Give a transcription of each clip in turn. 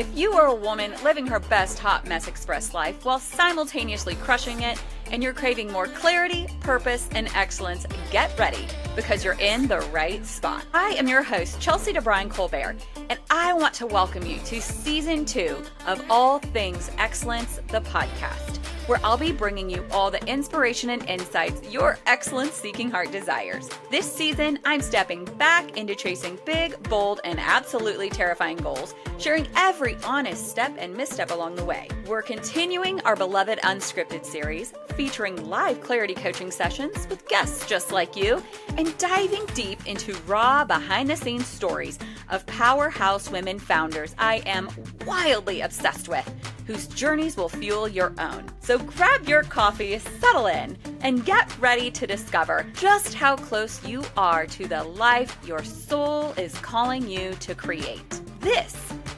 If you are a woman living her best hot mess express life while simultaneously crushing it, and you're craving more clarity, purpose, and excellence, get ready because you're in the right spot. I am your host, Chelsea DeBruin-Colbert, and I want to welcome you to Season 2 of All Things Excellence, the podcast, where I'll be bringing you all the inspiration and insights your excellence-seeking heart desires. This season, I'm stepping back into chasing big, bold, and absolutely terrifying goals, sharing every honest step and misstep along the way. We're continuing our beloved Unscripted series, featuring live clarity coaching sessions with guests just like you, and diving deep into raw behind-the-scenes stories of powerhouse women founders I am wildly obsessed with, whose journeys will fuel your own. So grab your coffee, settle in, and get ready to discover just how close you are to the life your soul is calling you to create. This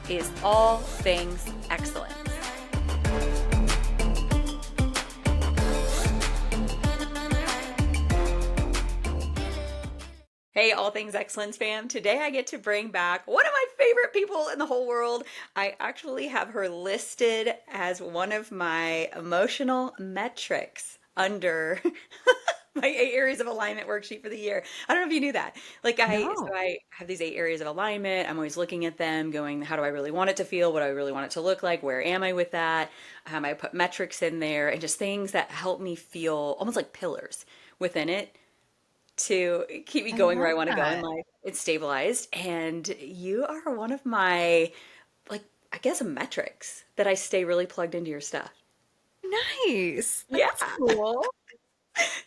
is All Things Excellence. Hey, All Things Excellence fam. Today I get to bring back one of my favorite people in the whole world. I actually have her listed as one of my emotional metrics under my 8 areas of alignment worksheet for the year. I don't know if you knew that. No. So I have these 8 areas of alignment. I'm always looking at them, going, how do I really want it to feel? What do I really want it to look like? Where am I with that? I put metrics in there and just things that help me feel almost like pillars within it to keep me I going where love I want to go in that. life. It's stabilized. And you are one of my, I guess, metrics that I stay really plugged into your stuff. Nice. Yeah. That's cool.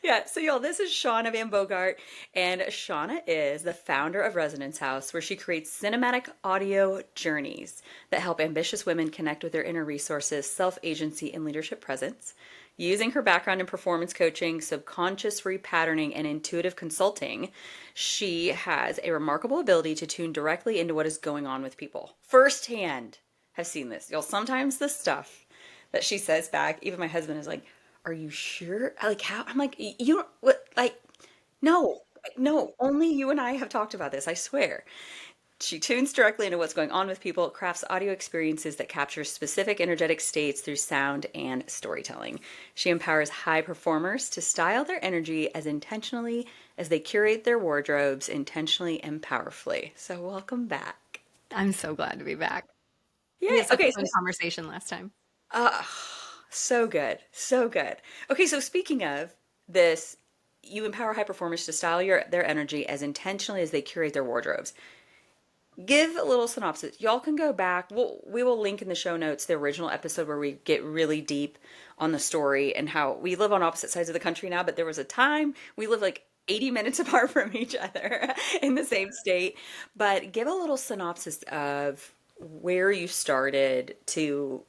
Yeah. So, y'all, this is Shauna Van Bogart. And Shauna is the founder of Resonance House, where she creates cinematic audio journeys that help ambitious women connect with their inner resources, self agency, and leadership presence. Using her background in performance coaching, subconscious repatterning, and intuitive consulting, she has a remarkable ability to tune directly into what is going on with people. Firsthand, have seen this. Y'all, sometimes the stuff that she says back, even my husband is like, "Are you sure?" Like, how? I'm like, "You don't, what, like, no, no, only you and I have talked about this, I swear." She tunes directly into what's going on with people, crafts audio experiences that capture specific energetic states through sound and storytelling. She empowers high performers to style their energy as intentionally as they curate their wardrobes intentionally and powerfully. So, welcome back. I'm so glad to be back. We Yeah. had such a Okay. fun conversation last time. Uh, so good. So good. Okay. So, speaking of this, you empower high performers to style their energy as intentionally as they curate their wardrobes. Give a little synopsis. Y'all can go back. We will link in the show notes the original episode where we get really deep on the story and how we live on opposite sides of the country now, but there was a time we lived like 80 minutes apart from each other in the same state. But give a little synopsis of where you started to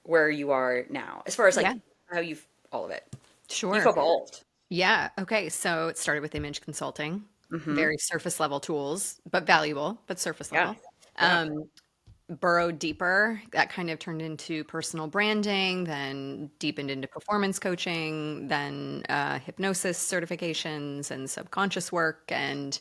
where you are now, as far as Yeah, like how you've all of it. You've sure. evolved. Yeah. Okay. So it started with image consulting, Mm-hmm. very surface level tools, but valuable, but surface Yeah. level. Yeah. Um, Burrowed deeper. That kind of turned into personal branding, then deepened into performance coaching, then hypnosis certifications and subconscious work, and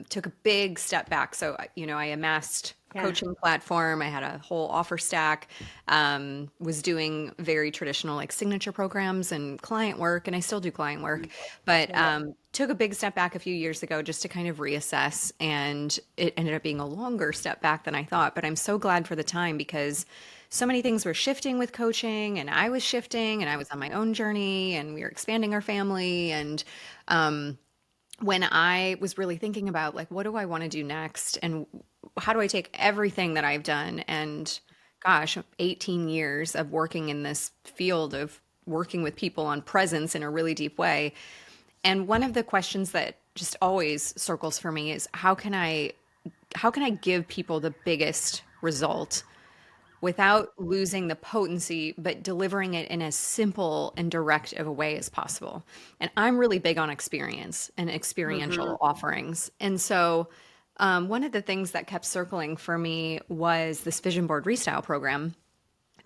took a big step back. So, I amassed a Yeah. coaching platform. I had a whole offer stack, was doing very traditional like signature programs and client work, and I still do client work, but Yeah. took a big step back a few years ago just to kind of reassess. And it ended up being a longer step back than I thought. But I'm so glad for the time because so many things were shifting with coaching, and I was shifting, and I was on my own journey, and we were expanding our family. And when I was really thinking about like, what do I want to do next? And how do I take everything that I've done and gosh, 18 years of working in this field of working with people on presence in a really deep way. And one of the questions that just always circles for me is how can I give people the biggest result without losing the potency, but delivering it in as simple and direct of a way as possible. And I'm really big on experience and Mm-hmm. experiential offerings. And so, one of the things that kept circling for me was this vision board restyle program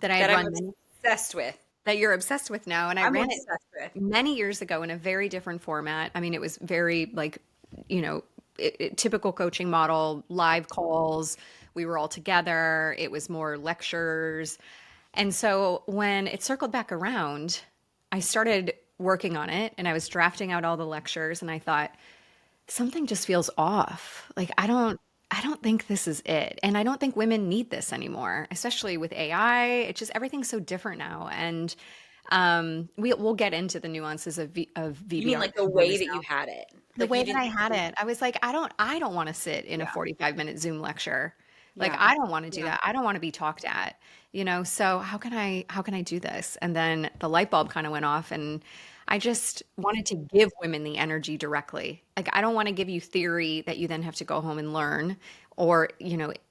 that I had That I'm run obsessed with. that you're obsessed with now. And I I'm ran it obsessed with. many years ago in a very different format. I mean, it was very like, you know, typical coaching model, live calls. We were all together. It was more lectures. And so when it circled back around, I started working on it and I was drafting out all the lectures and I thought, something just feels off. Like I don't think this is it. And I don't think women need this anymore, especially with AI. It's just everything's so different now. And we'll get into the nuances of You mean VBR like the more way this that you had it? the Like you way that didn't I think had you, it, I was like, I don't want to sit in a yeah, 45-minute Zoom lecture. Like yeah, I don't want to do yeah, that. I don't want to be talked at, so how can I do this? And then the light bulb kind of went off and I just wanted to give women the energy directly. Like I don't want to give you theory that you then have to go home and learn or,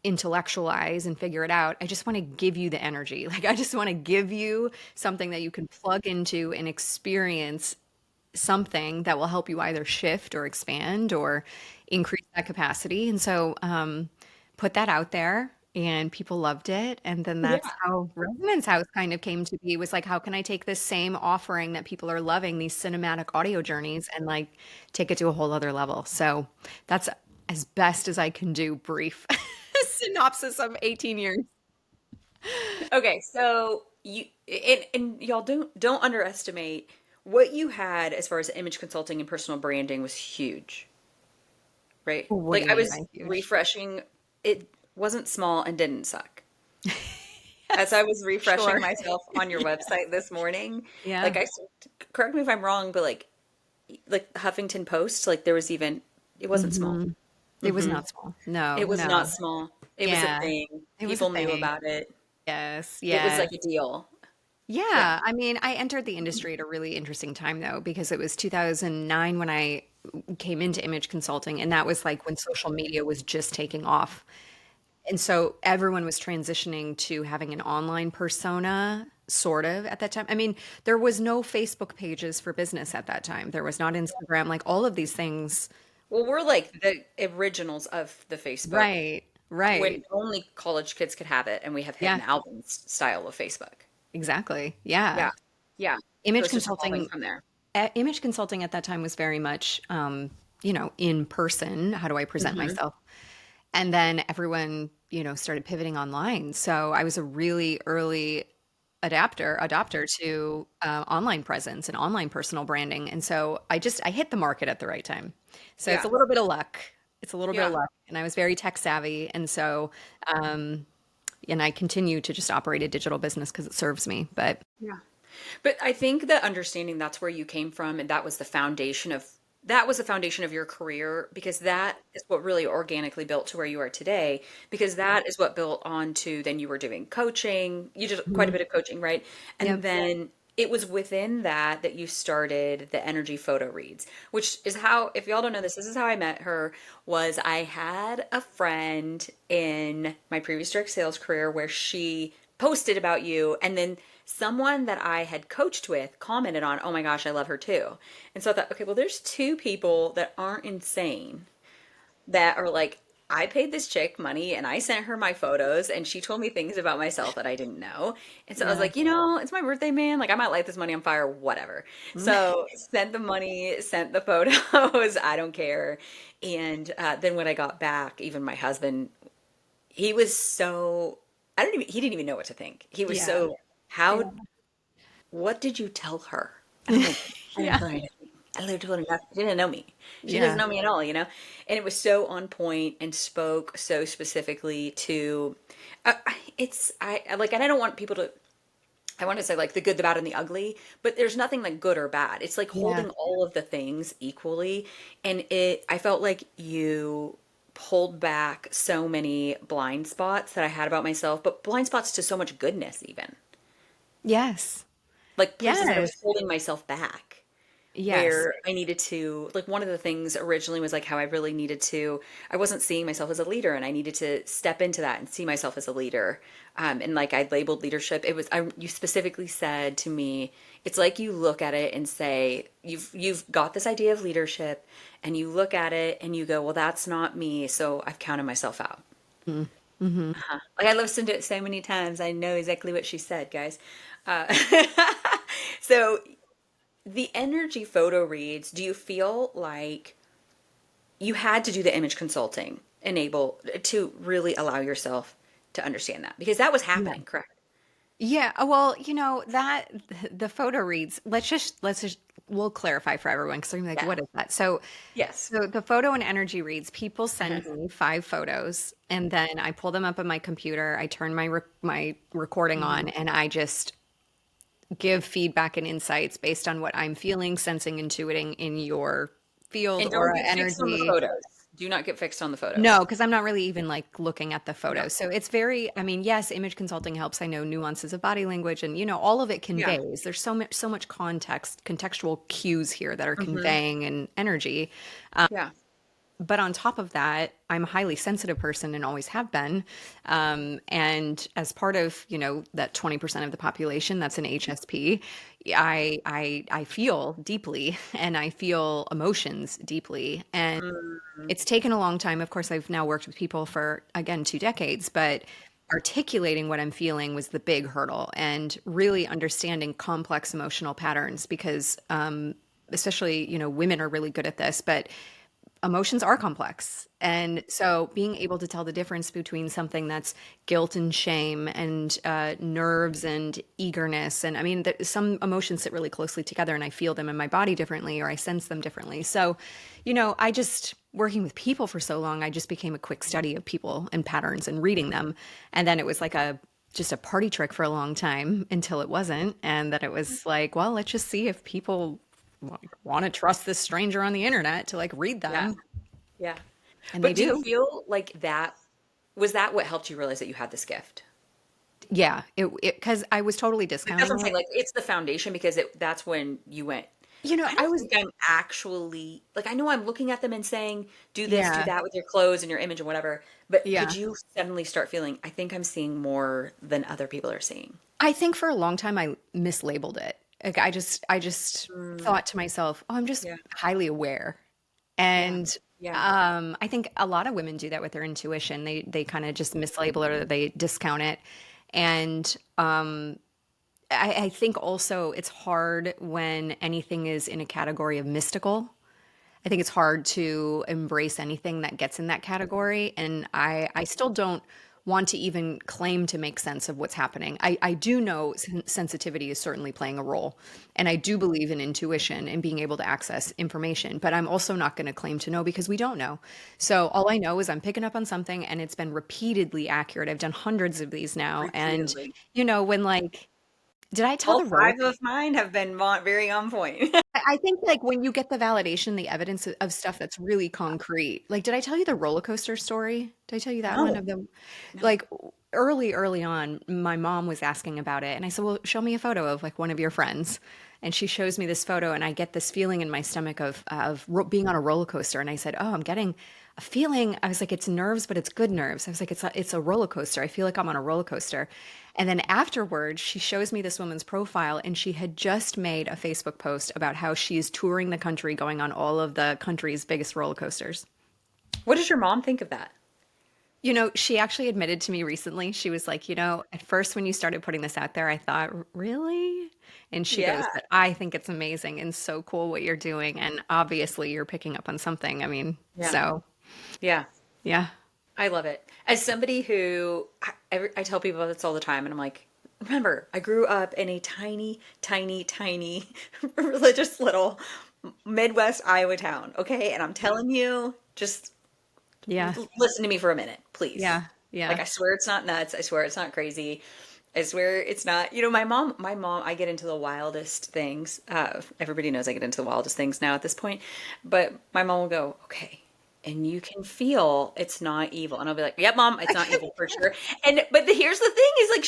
intellectualize and figure it out. I just want to give you the energy. Like I just want to give you something that you can plug into and experience something that will help you either shift or expand or increase that capacity. And so put that out there and people loved it. And then that's yeah. how Resonance House kind of came to be was like, how can I take this same offering that people are loving, these cinematic audio journeys, and like take it to a whole other level. So that's as best as I can do, brief synopsis of 18 years. Okay, so and y'all don't underestimate what you had as far as image consulting and personal branding was huge, right? What do Like you I mean was by huge? refreshing, it wasn't small and didn't suck. As I was refreshing Sure. myself on your website this morning, like Yeah. correct me if I'm wrong, but like Huffington Post, like there was even it wasn't small. hmm It was Hmm. not small. No, It was not no. small. It was a Yeah, thing. it was a People knew thing. about it. Yes, It was yes. like a deal. Yeah. Yeah, I mean, I entered the industry at a really interesting time though, because it was 2009 when I came into image consulting, and that was like when social media was just taking off. And so everyone was transitioning to having an online persona, sort of, at that time. I mean, there was no Facebook pages for business at that time. There was not Instagram, like all of these things. Well, we're like the originals of the Facebook Right, when right. only college kids could have it, and we have hidden Yeah, albums style of Facebook. exactly. Yeah. Yeah. Yeah. So Image it's just evolving consulting from there. image consulting at that time was very much in person. How do I present Hmm. myself? And then everyone started pivoting online, so I was a really early adopter to online presence and online personal branding. And so I hit the market at the right time. So it's Yeah. a little bit of luck. It's a little bit of Yeah. luck, and I was very tech savvy. And so um and I continue to just operate a digital business because it serves me. But Yeah. But I think that understanding that's where you came from and that was the foundation of your career because that is what really organically built to where you are today because that is what built on to then you were doing coaching. You did quite a Mhm. bit of coaching, right? And Yep. then it was within that you started the energy photo reads, which is how, if y'all don't know this is how I met her, was I had a friend in my previous direct sales career where she posted about you and then someone that I had coached with commented on, oh my gosh, I love her too. And so I thought, okay, well, there's two people that aren't insane that are like, I paid this chick money and I sent her my photos and she told me things about myself that I didn't know. And so I was Yeah. like, it's my birthday, man. Like, I might light this money on fire, whatever. So sent the money, sent the photos. I don't care. And then when I got back, even my husband, he was so, he didn't even know what to think. He was Yeah. so, how Yeah. what did you tell her? I don't know. I didn't Yeah. tell her anything. I literally told her nothing. She didn't know me. She doesn't Yeah. know me at all. And it was so on point and spoke so specifically to. And I don't want people to. I want to say like the good, the bad, and the ugly, but there's nothing like good or bad. It's like Yeah. holding all of the things equally, and I felt like you pulled back so many blind spots that I had about myself, but blind spots to so much goodness, even Yes. like places that I was Yes. holding myself back Yes. where I needed to, like, one of the things originally was like how I really needed to, I wasn't seeing myself as a leader and I needed to step into that and see myself as a leader. And like I labeled leadership, you specifically said to me, it's like you look at it and say, you've got this idea of leadership and you look at it and you go, well, that's not me. So I've counted myself out. Mm-hmm. Like I listened to it so many times. I know exactly what she said, guys. Uh, so the energy photo reads, do you feel like you had to do the image consulting enable to really allow yourself to understand that because that was Yeah. happening, correct? Yeah, well, that the photo reads, let's just we'll clarify for everyone because they're gonna be like, Yeah. what is that? So Yes. so the photo and energy reads, people Uh-huh. send me 5 photos and then I pull them up on my computer, I turn my recording on, Mhm. and I just give feedback and insights based on what I'm feeling, sensing, intuiting in your field, And don't aura, get fixed on the energy. photos. Do not get fixed on the No, photos. because I'm not really even like looking at the No. photos. So it's very, I mean, yes, image consulting helps. I know nuances of body language and all of it Yeah. conveys. There's so much context, contextual cues here that are Hmm. conveying an energy. Yeah. But on top of that, I'm a highly sensitive person and always have been. And as part of, that 20% of the population that's an HSP, I feel deeply and I feel emotions deeply. And Mm. it's taken a long time. Of course, I've now worked with people for, again, 2 decades, but articulating what I'm feeling was the big hurdle and really understanding complex emotional patterns because, especially, women are really good at this, but emotions are complex. And so being able to tell the difference between something that's guilt and shame and nerves and eagerness. And I mean, some emotions sit really closely together and I feel them in my body differently or I sense them differently. So, I just, working with people for so long, I just became a quick study of people and patterns and reading them. And then it was like just a party trick for a long time until it wasn't. And that it was like, well, let's just see if people want to trust this stranger on the internet to like read Yeah. them, Yeah. and they But do you do. feel like that was that what helped you realize that you had this gift? Yeah, it because I was totally Like that's what discounting I'm saying. it. Like it's the foundation because that's when you went, I I don't was, think I'm actually like I know I'm looking at them and saying, do this, do yeah, that with your clothes and your image and whatever. But could yeah. you suddenly start feeling, I think I'm seeing more than other people are seeing? I think for a long time I mislabeled it. Like I just Mm, thought to myself, oh, I'm just yeah. highly aware. Yeah. And Yeah. I think a lot of women do that with their intuition. They kind of just mislabel it or they discount it. And I think also it's hard when anything is in a category of mystical. I think it's hard to embrace anything that gets in that category. And I still don't want to even claim to make sense of what's happening. I do know sensitivity is certainly playing a role. And I do believe in intuition and being able to access information. But I'm also not going to claim to know because we don't know. So all I know is I'm picking up on something and it's been repeatedly accurate. I've done hundreds of these now. And, Repeatedly. when like, did I tell All the roller five of mine have been very on point. I think, like, when you get the validation, the evidence of stuff that's really concrete. Like, did I tell you the roller coaster story? Did I tell you that one No, of them? no. Like, early on, my mom was asking about it, and I said, "Well, show me a photo of like one of your friends." And she shows me this photo, and I get this feeling in my stomach of being on a roller coaster. And I said, "Oh, I'm getting a feeling." I was like, "It's nerves, but it's good nerves." I was like, "It's a roller coaster. I feel like I'm on a roller coaster." And then afterwards, she shows me this woman's profile, and she had just made a Facebook post about how she's touring the country, going on all of the country's biggest roller coasters. What does your mom think of that? She actually admitted to me recently, she was like, at first when you started putting this out there, I thought, really? And she goes, Yeah. but I think it's amazing and so cool what you're doing. And obviously you're picking up on something. I mean, Yeah. so Yeah. yeah. I love it. As somebody who I tell people this all the time, and I'm like, remember, I grew up in a tiny, tiny, tiny religious little Midwest Iowa town, okay? And I'm telling you, just Yeah. listen to me for a minute, please. Yeah. Like, Yeah. I swear it's not nuts. I swear it's not crazy. I swear it's not. My mom, I get into the wildest things. Everybody knows I get into the wildest things now at this point. But my mom will go, okay, and you can feel it's not evil, and I'll be like, yep, mom, it's not evil for sure. Here's the thing: is like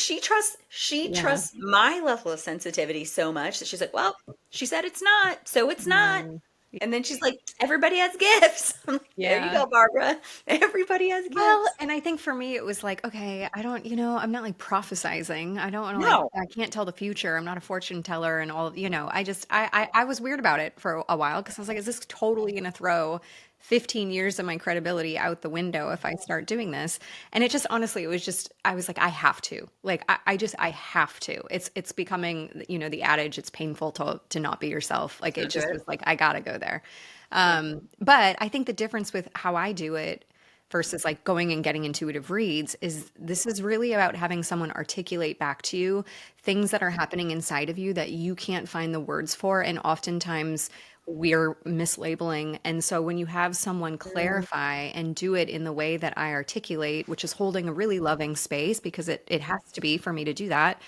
she Yeah. trusts my level of sensitivity so much that she's like, well, she said it's not, so it's not. Mm. And then she's like, everybody has gifts. I'm like, there you Yeah. go, Barbara. Everybody has Well, gifts. and I think for me, it was like, okay, I don't, I'm not like prophesizing. I don't want to like, No. I can't tell the future. I'm not a fortune teller and all, I just, I was weird about it for a while because I was like, is this totally going to throw 15 years of my credibility out the window if I start doing this? And it just, honestly, it was just, I was like, I have to, like, I have to. It's becoming, the adage, it's painful to not be yourself. Like, So it just good. was like, I gotta go there. Yeah. But I think the difference with how I do it versus like going and getting intuitive reads is this is really about having someone articulate back to you things that are happening inside of you that you can't find the words for. And oftentimes we're mislabeling. And so when you have someone Mm, clarify and do it in the way that I articulate, which is holding a really loving space because it has to be for me to do that,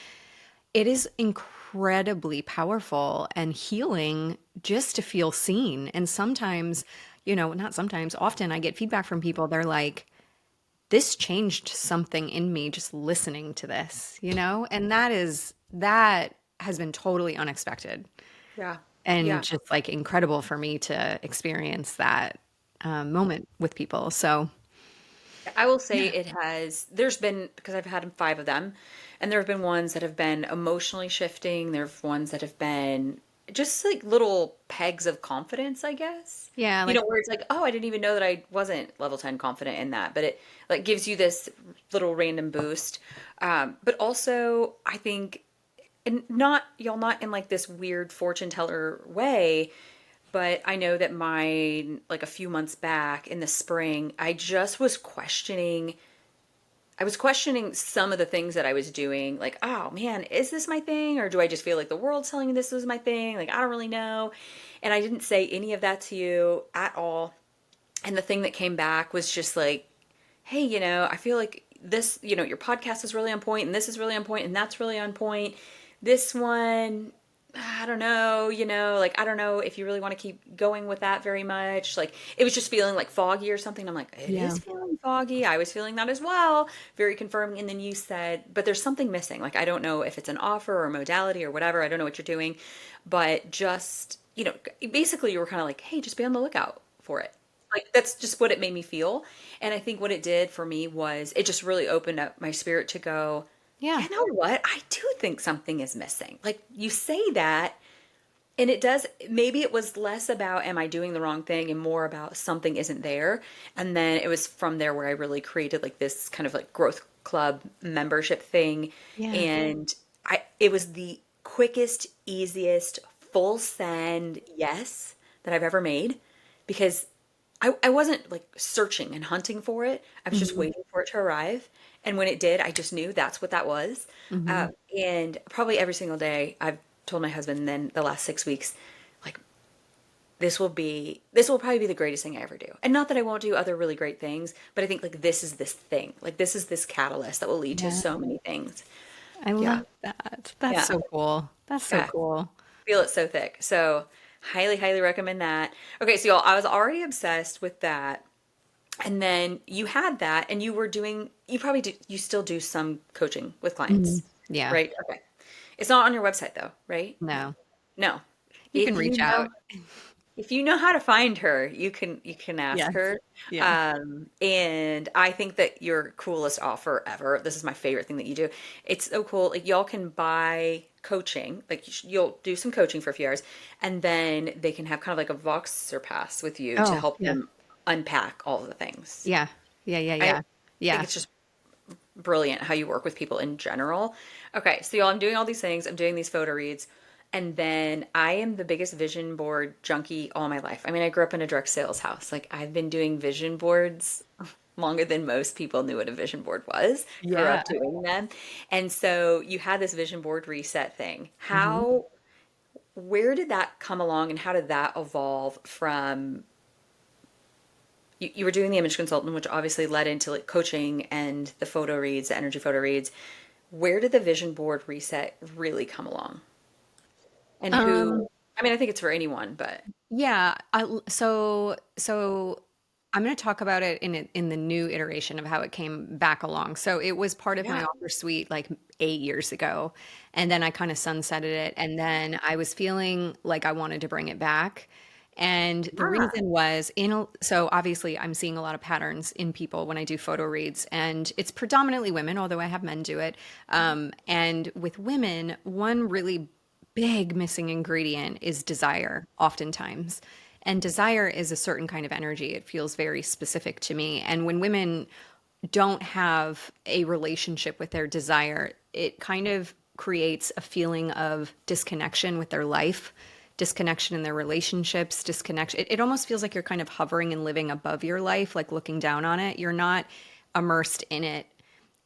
it is incredibly powerful and healing just to feel seen. And sometimes, not sometimes, often I get feedback from people. They're like, this changed something in me just listening to this. And that has been totally unexpected yeah. and Yeah. just like incredible for me to experience that moment with people. So, I will say yeah. it has, there's been, because I've had five of them, and there have been ones that have been emotionally shifting. There have ones that have been just like little pegs of confidence, I guess. Yeah, like, Where it's like, oh, I didn't even know that I wasn't level 10 confident in that, but it like gives you this little random boost. But also, I think, and not, y'all, not in like this weird fortune teller way, but I know that like a few months back in the spring, I just was questioning. I was questioning some of the things that I was doing. Like, oh man, is this my thing? Or do I just feel like the world's telling me this is my thing? Like, I don't really know. And I didn't say any of that to you at all. And the thing that came back was just like, hey, I feel like this, your podcast is really on point, and this is really on point, and that's really on point. This one, I don't know, like, I don't know if you really want to keep going with that very much. Like, it was just feeling like foggy or something. I'm like, it yeah. is feeling foggy. I was feeling that as well. Very confirming. And then you said, but there's something missing. Like, I don't know if it's an offer or modality or whatever. I don't know what you're doing. But just, basically, you were kind of like, hey, just be on the lookout for it. Like, that's just what it made me feel. And I think what it did for me was it just really opened up my spirit to go, Yeah. you know what? I do think something is missing. Like, you say that, and it does, maybe it was less about am I doing the wrong thing and more about something isn't there. And then it was from there where I really created like this kind of like growth club membership thing. Yeah. And it was the quickest, easiest, full send yes that I've ever made because I wasn't like searching and hunting for it. I was just Hmm. waiting for it to arrive. And when it did, I just knew that's what that was. Hmm. And probably every single day, I've told my husband, then the last 6 weeks, like, this will probably be the greatest thing I ever do. And not that I won't do other really great things, but I think like this is this thing. Like, this is this catalyst that will lead to Yeah. so many things. I Yeah. love that. That's Yeah. so cool. That's so Yeah. cool. Feel it so thick. So, highly, highly recommend that. Okay. So, y'all, I was already obsessed with that. And then you had that, and you probably do, you still do some coaching with Mhm. clients, Yeah. right? Okay. It's not on your website though, right? No. No. You can If you reach know, out. if you know how to find her, you can ask Yes. her. Yeah. And I think that your coolest offer ever, this is my favorite thing that you do. It's so cool. Like, y'all can buy coaching, like you'll do some coaching for a few hours, and then they can have kind of like a Voxer pass with you to Oh, help yeah. them unpack all of the things. Yeah. Yeah. Yeah. I Yeah. think Yeah. it's just brilliant how you work with people in general. Okay, so y'all, I'm doing all these things. I'm doing these photo reads. And then I am the biggest vision board junkie all my life. I mean, I grew up in a direct sales house. Like, I've been doing vision boards longer than most people knew what a vision board was. Grew Yeah. up doing them. And so you had this vision board reset thing. Hmm. Where did that come along and how did that evolve from you were doing the image consultant, which obviously led into like coaching and the photo reads, the energy photo reads. Where did the vision board reset really come along? And Um, I mean, I think it's for anyone, but yeah. So I'm going to talk about it in the new iteration of how it came back along. So it was part of my yeah. offer suite like 8 years ago, and then I kind of sunsetted it, and then I was feeling like I wanted to bring it back. And the Yeah. reason was so obviously I'm seeing a lot of patterns in people when I do photo reads, and it's predominantly women, although I have men do it. And with women, one really big missing ingredient is desire, oftentimes. And desire is a certain kind of energy. It feels very specific to me. And when women don't have a relationship with their desire, it kind of creates a feeling of disconnection with their life disconnection in their relationships, disconnection. It almost feels like you're kind of hovering and living above your life, like looking down on it. You're not immersed in it.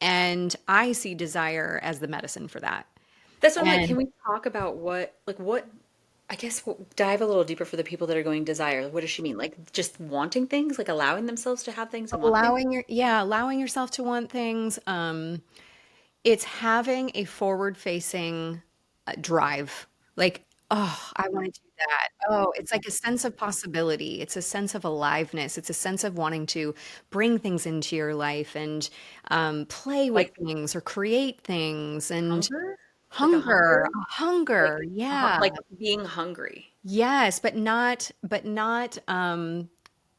And I see desire as the medicine for that. That's what I'm like. Can And we talk about what, I guess, dive a little deeper for the people that are going desire. What does she mean? Like just wanting things, like allowing themselves to have things and want things? allowing yourself to want things. It's having a forward facing drive. Like, oh, I want to do that. Oh, it's like a sense of possibility. It's a sense of aliveness. It's a sense of wanting to bring things into your life and play with Like things or create things and hunger? Like a hunger, hunger? a Like hunger. Yeah. like being hungry. Yes, but not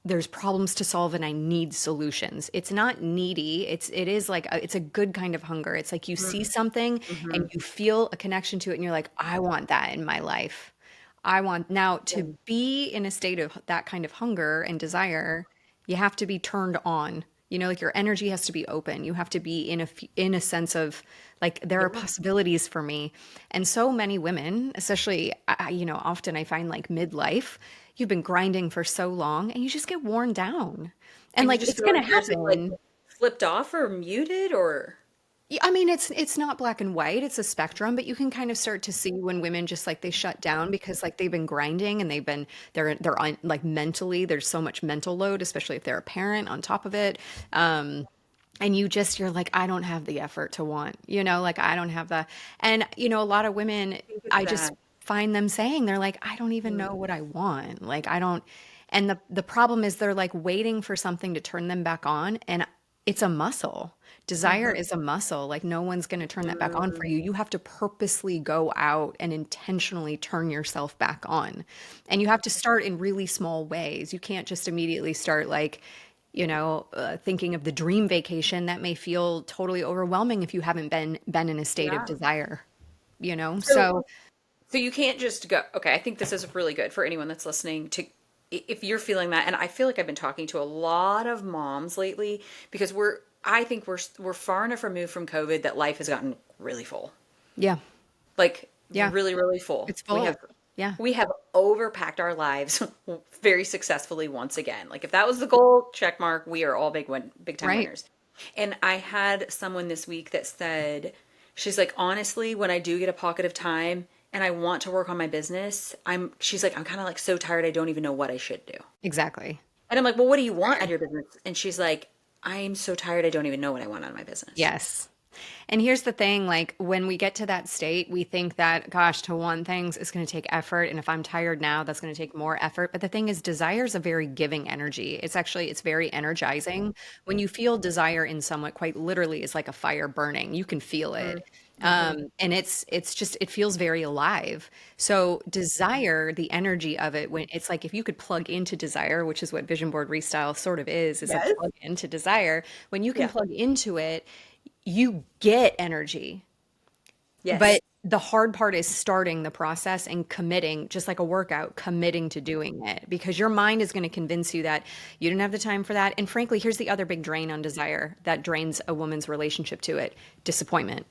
there's problems to solve and I need solutions. It's not needy. It is like it's a good kind of hunger. It's like you see something and Mm-hmm. you feel a connection to it and you're like, I want that in my life. I want now to be in a state of that kind of hunger and desire, you have to be turned on. Like your energy has to be open. You have to be in a sense of like there are Yeah. possibilities for me. And so many women, especially often I find like midlife, you've been grinding for so long and you just get worn down. And And you like just it's feel going like to yours is like happen. flipped off or muted or Yeah, I mean, it's not black and white, it's a spectrum, but you can kind of start to see when women just like they shut down because like they've been grinding and they're on like mentally, there's so much mental load, especially if they're a parent on top of it. And you're like, I don't have the effort to want, like I don't have the, and a lot of women, I think it's I just that. find them saying they're like, I don't even know what I want. Like I don't, and the problem is they're like waiting for something to turn them back on, and it's a muscle. Desire Mm-hmm. is a muscle. Like no one's going to turn that back on for you. You have to purposely go out and intentionally turn yourself back on. And you have to start in really small ways. You can't just immediately start like, thinking of the dream vacation that may feel totally overwhelming if you haven't been in a state of Yeah. desire. So So so you can't just go, okay, I think this is really good for anyone that's listening to if you're feeling that, and I feel like I've been talking to a lot of moms lately because I think we're far enough removed from COVID that life has gotten really full. yeah, Like yeah, really, really full. it's We full. have Yeah, we have overpacked our lives very successfully once again. Like if that was the goal, check mark, we are all big time right. winners. And I had someone this week that said, she's like, honestly, when I do get a pocket of time and I want to work on my business, she's like, I'm kind of like so tired, I don't even know what I should do. Exactly. And I'm like, well, what do you want out of your business? And she's like, I'm so tired, I don't even know what I want out of my business. Yes. And here's the thing, like when we get to that state, we think that, gosh, to want things is going to take effort. And if I'm tired now, that's going to take more effort. But the thing is, desire is a very giving energy. It's very energizing. When you feel desire in someone, quite literally, is like a fire burning. You can feel it. Mm-hmm. And it's just it feels very alive. So desire, the energy of it, when it's like if you could plug into desire, which is what Vision Board Restyle sort of is a Yes. plug into desire. When you can Yeah. plug into it, you get energy. Yes. But the hard part is starting the process and committing, just like a workout, committing to doing it because your mind is going to convince you that you didn't have the time for that. And frankly, here's the other big drain on desire that drains a woman's relationship to it: disappointment.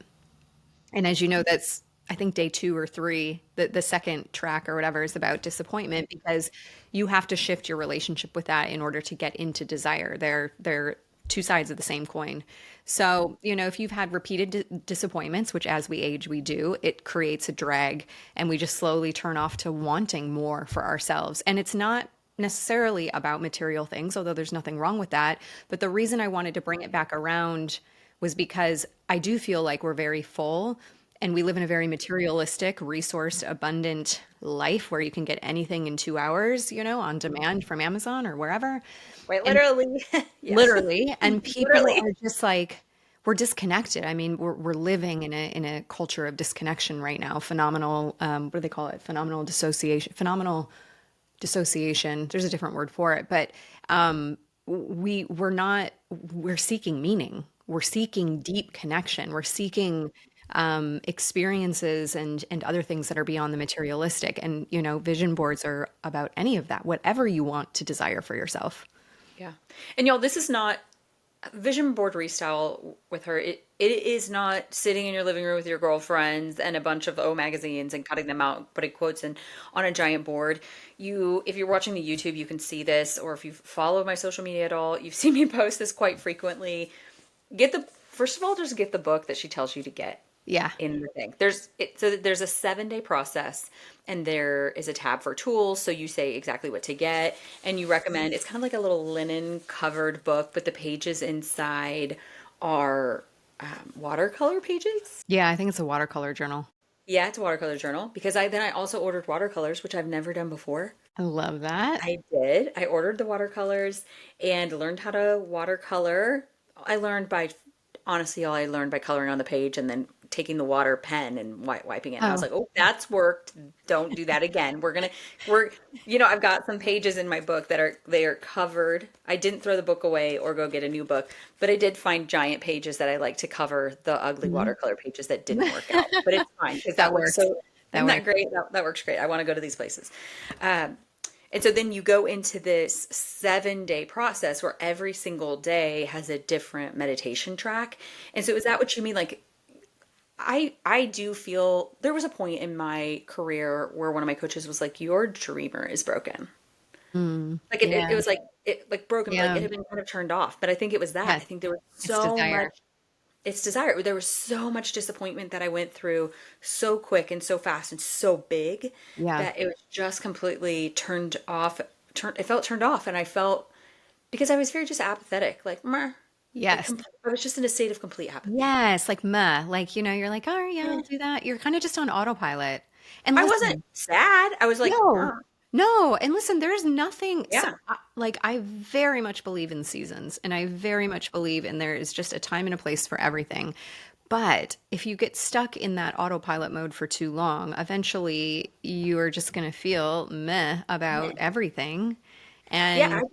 And as you know, that's, I think, day 2 or 3, the second track or whatever is about disappointment because you have to shift your relationship with that in order to get into desire. They're two sides of the same coin. So, if you've had repeated disappointments, which as we age, we do, it creates a drag and we just slowly turn off to wanting more for ourselves. And it's not necessarily about material things, although there's nothing wrong with that. But the reason I wanted to bring it back around was because I do feel like we're very full and we live in a very materialistic, resource abundant life where you can get anything in 2 hours, on demand from Amazon or wherever. Quite And literally. Yes. literally, and people Literally. are just like, we're disconnected. I mean, we're living in a culture of disconnection right now. Phenomenal, what do they call it? Phenomenal dissociation. Phenomenal dissociation. There's a different word for it, but we're not. We're seeking meaning. We're seeking deep connection. We're seeking experiences and other things that are beyond the materialistic. And vision boards are about any of that. Whatever you want to desire for yourself. Yeah. And y'all, this is not vision board restyle with her, it is not sitting in your living room with your girlfriends and a bunch of O magazines and cutting them out, putting quotes in on a giant board. If you're watching the YouTube, you can see this, or if you follow my social media at all, you've seen me post this quite frequently. First of all, just get the book that she tells you to get Yeah. in the thing. So there's a 7-day process, and there is a tab for tools. So you say exactly what to get, and you recommend. It's kind of like a little linen covered book, but the pages inside are watercolor pages. Yeah, I think it's a watercolor journal. Yeah, it's a watercolor journal because I also ordered watercolors, which I've never done before. I love that. I did. I ordered the watercolors and learned how to watercolor. I learned by, honestly, all I learned by coloring on the page and then taking the water pen and wiping it. And I was Oh, like, oh, that's worked. Don't do that again. I've got some pages in my book they are covered. I didn't throw the book away or go get a new book, but I did find giant pages that I like to cover the ugly mhm. watercolor pages that didn't work out. But it's fine because That that looks works. so, That isn't that works. great? That works great. I want to go to these places. Um, and so then you go into this 7-day process where every single day has a different meditation track. And so is that what you mean? Like I do feel there was a point in my career where one of my coaches was like, "Your dreamer is broken." Mm, Like it yeah. was like it like broken, but like Yeah. it had been kind of turned off. But I think it was that. I Yes. think there was It's so desire. much it's desire. There was so much disappointment that I went through so quick and so fast and so big Yeah. that it was just completely turned off. It felt turned off, and I felt because I was very just apathetic, like meh, Yes. I was just in a state of complete apathy. Yes. Like meh. Like, you're like, oh, yeah, Eh. I'll do that. You're kind of just on autopilot. And I wasn't listen, sad. I was like, no, meh. no. And listen, there's nothing. So, Yeah. like, I very much believe in seasons, and I very much believe in there is just a time and a place for everything. But if you get stuck in that autopilot mode for too long, eventually you're just going to feel meh about everything. Yeah, And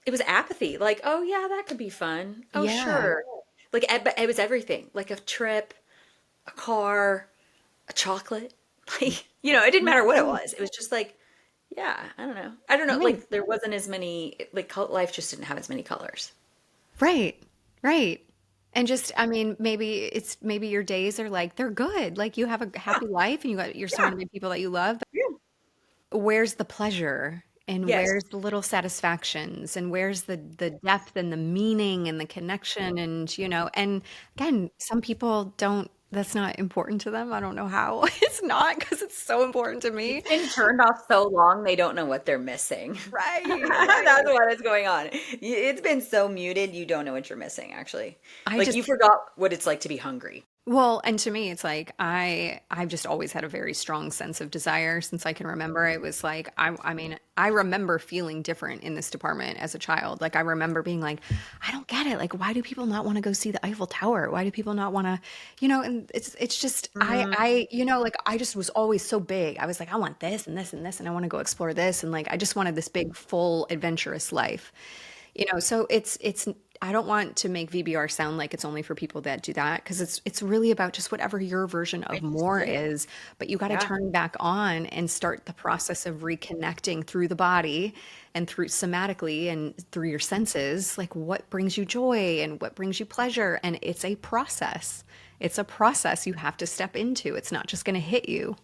it was apathy. Like, oh yeah, that could be fun. Oh yeah, sure. Like, but it was everything. Like a trip, a car, a chocolate. Like, it didn't matter what it right, was. It was just like, yeah, I don't know. I don't know. right, Like, there wasn't as many. Like, life just didn't have as many colors. right, right. And just, I mean, maybe your days are like they're good. Like you have a Yeah, happy life and you're yeah, surrounded by people that you love. yeah. Where's the pleasure and Yes. where's the little satisfactions and where's the depth and the meaning and the connection and again, some people don't that's not important to them. I don't know how. It's not because it's so important to me. It's been turned off so long, they don't know what they're missing. Right, That's right. what is going on. It's been so muted, you don't know what you're missing, actually. I Like, just you forgot what it's like to be hungry. Well, and to me, it's like I've just always had a very strong sense of desire since I can remember. It was like I mean, I remember feeling different in this department as a child. Like I remember being like, I don't get it. Like why do people not want to go see the Eiffel Tower? Why do people not want to, and it's just Mhm. like I just was always so big. I was like, I want this and this and this and I want to go explore this and like I just wanted this big full adventurous life. So it's I don't want to make VBR sound like it's only for people that do that because it's really about just whatever your version of It just more is. is, but you got to Yeah. turn back on and start the process of reconnecting through the body and through somatically and through your senses, like what brings you joy and what brings you pleasure. And it's a process. It's a process you have to step into. It's not just going to hit you.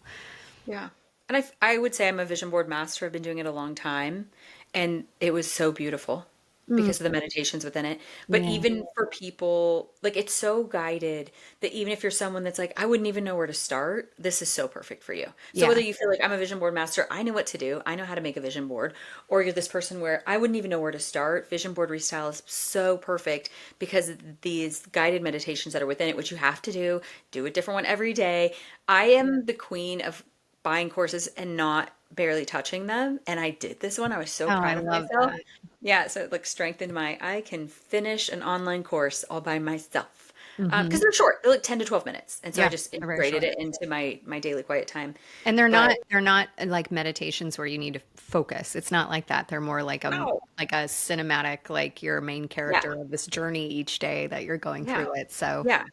Yeah. And I would say I'm a vision board master. I've been doing it a long time. And it was so beautiful Mm, because of the meditations within it. But yeah. even for people, like it's so guided that even if you're someone that's like, I wouldn't even know where to start, this is so perfect for you. So Yeah. whether you feel like I'm a vision board master, I know what to do, I know how to make a vision board, or you're this person where I wouldn't even know where to start, vision board restyle is so perfect because these guided meditations that are within it, which you have to do a different one every day. I am the queen of buying courses and not barely touching them. And I did this one. I was so Oh, I proud of love myself. that. Yeah, so it like strengthened I can finish an online course all by myself. Hmm. Because they're short, they're like 10 to 12 minutes. And so I Yeah. just They're very integrated short. it into my daily quiet time. And they're But not they're not like meditations where you need to focus. It's not like that. They're more no, like a cinematic, like you're a main yeah, character of this journey each day that you're going yeah, through it. So yeah.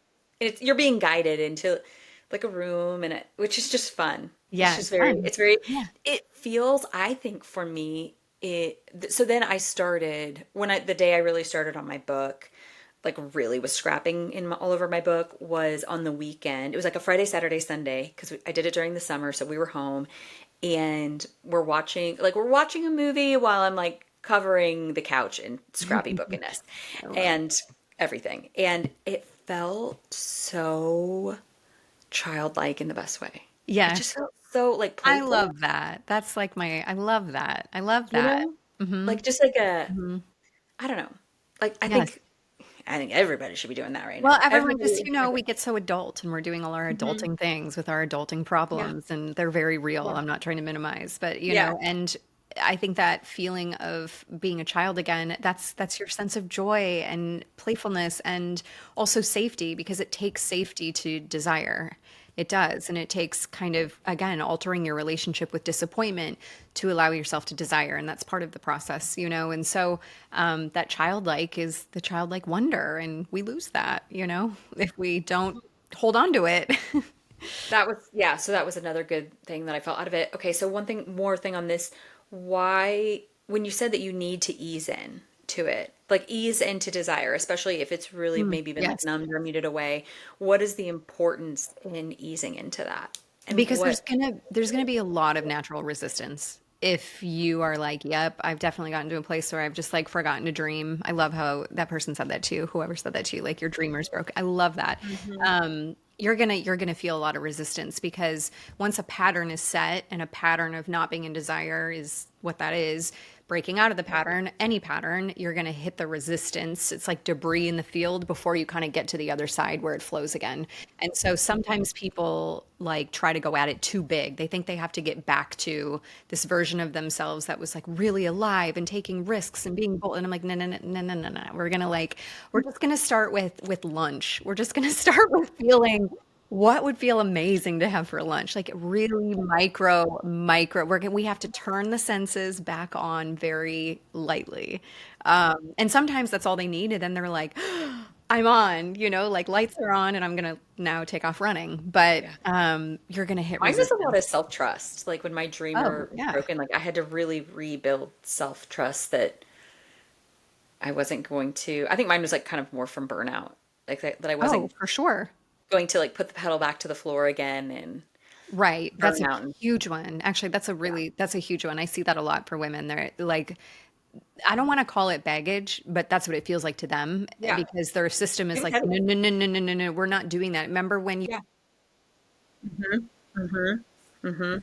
And you're being guided into like a room which is just fun. It's yeah, just it's fun. Yeah. it feels, I think for me, so then I started, the day I really started on my book, like really was scrapping all over my book was on the weekend. It was like a Friday, Saturday, Sunday, because I did it during the summer, so we were home, and we're watching a movie while I'm like covering the couch in scrappybookiness and everything. And it felt so childlike in the best way. It Yes. just felt so like I playful, love that. That's like I love that. I love you that. know? Hmm. Like just like Hmm. I don't know. Like Yes. I think everybody should be doing that right Well, now. everyone Everybody. just, we get so adult and we're doing all our Hmm. adulting things with our adulting Yeah. problems, and they're very real. Yeah. I'm not trying to minimize, but Yeah. and I think that feeling of being a child again, that's your sense of joy and playfulness and also safety, because it takes safety to desire. It does. And it takes kind of, again, altering your relationship with disappointment to allow yourself to desire. And that's part of the process. And so that childlike is the childlike wonder. And we lose that, if we don't hold on to it. That was, yeah, so that was another good thing that I felt out of it. Okay, so more thing on this. Why, when you said that you need to ease in to it, like ease into desire, especially if it's really Mm, maybe been like yes. numbed or muted away, what is the importance in easing into that? And Because what, there's gonna be a lot of natural resistance if you are like, yep, I've definitely gotten to a place where I've just like forgotten to dream. I love how that person said that to you, whoever said that to you, like your dreamer's broke. I love that. Mhm. You're gonna feel a lot of resistance, because once a pattern is set, and a pattern of not being in desire is what that is, breaking out of the pattern, any pattern, you're gonna hit the resistance. It's like debris in the field before you kind of get to the other side where it flows again. And so sometimes people like try to go at it too big. They think they have to get back to this version of themselves that was like really alive and taking risks and being bold. And I'm like, no, no, no, no, no, no, no. We're just gonna start with lunch. We're just gonna start with feeling what would feel amazing to have for lunch, like really micro. We have to turn the senses back on very lightly. And sometimes that's all they need. And then they're like, I'm on, like lights are on, and I'm going to now take off running. But yeah. you're going to hit Mine was a lot of resistance. self-trust. Like when my Oh, dreamer was yeah. broken, like I had to really rebuild self-trust that I wasn't going to, I think mine was like kind of more from burnout, like that I Oh, wasn't for sure. going to like put the pedal back to the floor again and Right. That's burn a out and huge one. Actually, yeah. that's a huge one. I see that a lot for women. They're like, I don't want to call it baggage, but that's what it feels like to them, Yeah. because their system It is was like, heavy. no, no, no, no, no, no, no, we're not doing that. Remember when you, Yeah. Hmm. Hmm. Hmm.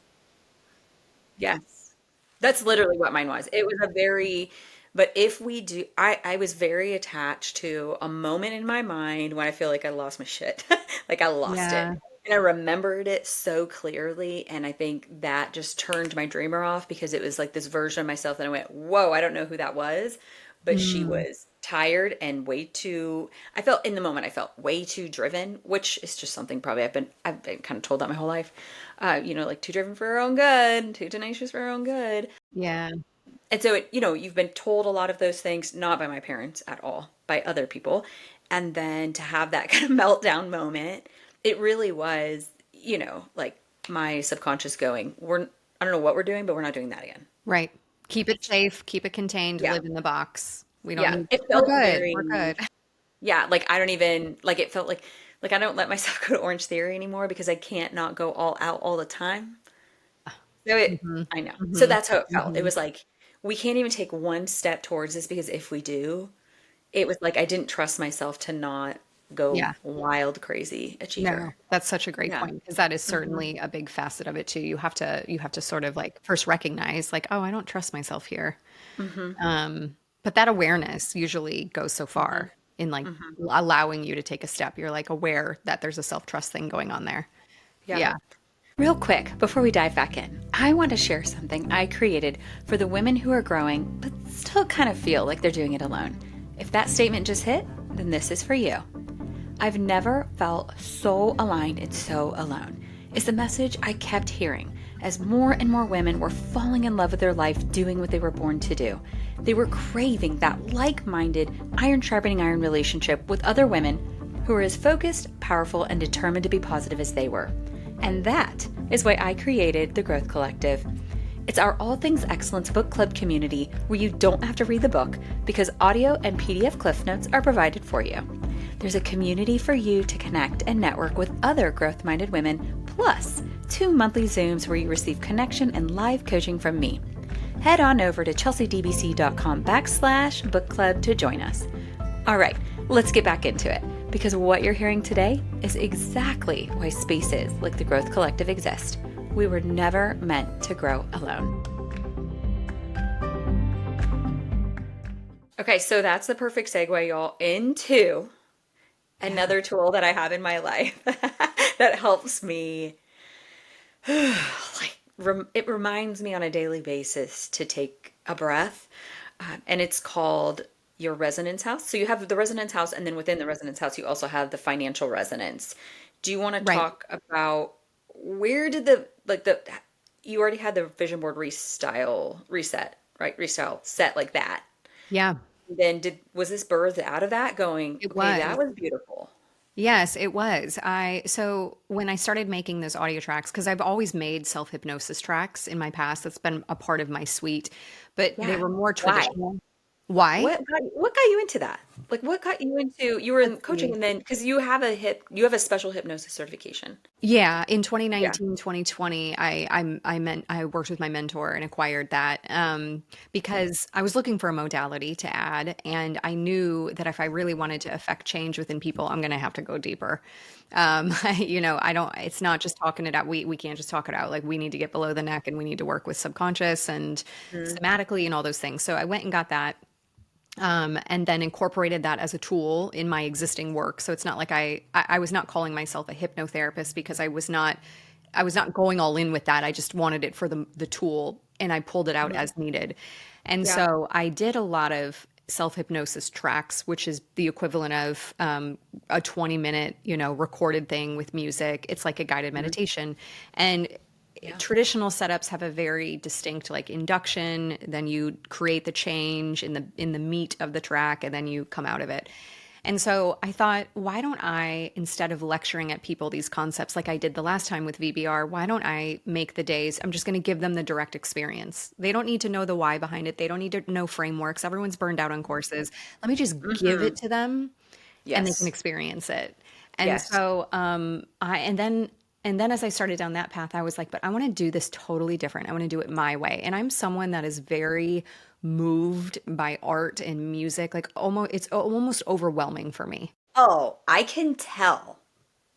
Yes. That's literally what mine was. It was a very, but if we do, I was very attached to a moment in my mind when I feel like I lost my shit. Like I lost it. yeah, And I remembered it so clearly. And I think that just turned my dreamer off, because it was like this version of myself that I went, whoa, I don't know who that was. But she mm, was tired and way too, I felt in the moment, I felt way too driven, which is just something probably I've been kind of told that my whole life. Like too driven for her own good, too tenacious for her own good. yeah, And so you've been told a lot of those things, not by my parents at all, by other people. And then to have that kind of meltdown moment, it really was, like my subconscious going, I don't know what we're doing, but we're not doing that again. right. Keep it safe, keep it contained, Yeah. live in the box. We don't Yeah. need, It we're felt good. We're very, good. yeah, like I don't even, like it felt like I don't let myself go to Orange Theory anymore, because I can't not go all out all the time. So Hmm. I know. So Hmm. that's how it felt. It Hmm. was like, we can't even take one step towards this, because if we do, it was like I didn't trust myself to not go Yeah. wild crazy No, achiever. that's such a great Yeah. point, because that is Hmm. certainly a big facet of it too. You have to sort of like first recognize like, oh, I don't trust myself here. Hmm. But that awareness usually goes so Hmm. far in like Hmm. allowing you to take a step. You're like aware that there's a self-trust thing going on there. Yeah. Yeah. Real quick, before we dive back in, I want to share something I created for the women who are growing, but still kind of feel like they're doing it alone. If that statement just hit, then this is for you. I've never felt so aligned and so alone. Is the message I kept hearing as more and more women were falling in love with their life doing what they were born to do. They were craving that like-minded, iron sharpening iron relationship with other women who were as focused, powerful, and determined to be positive as they were. And that is why I created the Growth Collective. It's our All Things Excellence book club community where you don't have to read the book because audio and PDF Cliff Notes are provided for you. There's a community for you to connect and network with other growth-minded women, plus 2 monthly Zooms where you receive connection and live coaching from me. Head on over to chelseadbc.com/book club to join us. All right, let's get back into it because what you're hearing today is exactly why spaces like the Growth Collective exist. We were never meant to grow alone. Okay, so that's the perfect segue, y'all, into another tool that I have in my life that helps me. It reminds me on a daily basis to take a breath, and it's called your resonance house. So you have the resonance house, and then within the resonance house, you also have the financial resonance. Do you want to Right. talk about where did you already had the vision board reset, right? Restyle set like that. Yeah, Then was this birthed out of that going, it okay, that was. was beautiful. Yes, it was. So when I started making those audio tracks, because I've always made self-hypnosis tracks in my past, that's been a part of my suite, but they Yeah. were more Why? traditional. Why? What got you into that? Like what got you into you were in Let's coaching see. and then because you have a special hypnosis certification. Yeah, in Yeah. 2019, 2020, I worked with my mentor and acquired that because I was looking for a modality to add, and I knew that if I really wanted to affect change within people, I'm going to have to go deeper. I don't. It's not just talking it out. We can't just talk it out. Like we need to get below the neck, and we need to work with subconscious and Mhm. somatically and all those things. So I went and got that. And then incorporated that as a tool in my existing work. So it's not like I was not calling myself a hypnotherapist because I was not going all in with that. I just wanted it for the tool and I pulled it out Mhm. as needed. And Yeah. so I did a lot of self-hypnosis tracks, which is the equivalent of a 20-minute, recorded thing with music. It's like a guided Mhm. meditation. And Yeah. traditional setups have a very distinct like induction, then you create the change in the meat of the track and then you come out of it. And so I thought, why don't I, instead of lecturing at people these concepts like I did the last time with VBR, why don't I make the days, I'm just going to give them the direct experience. They don't need to know the why behind it. They don't need to know frameworks. Everyone's burned out on courses. Let me just give it Mhm. to them and they can Yes. experience it. And Yes. so and then as I started down that path, I was like, but I want to do this totally different. I want to do it my way. And I'm someone that is very moved by art and music. Like it's almost overwhelming for me. Oh, I can tell.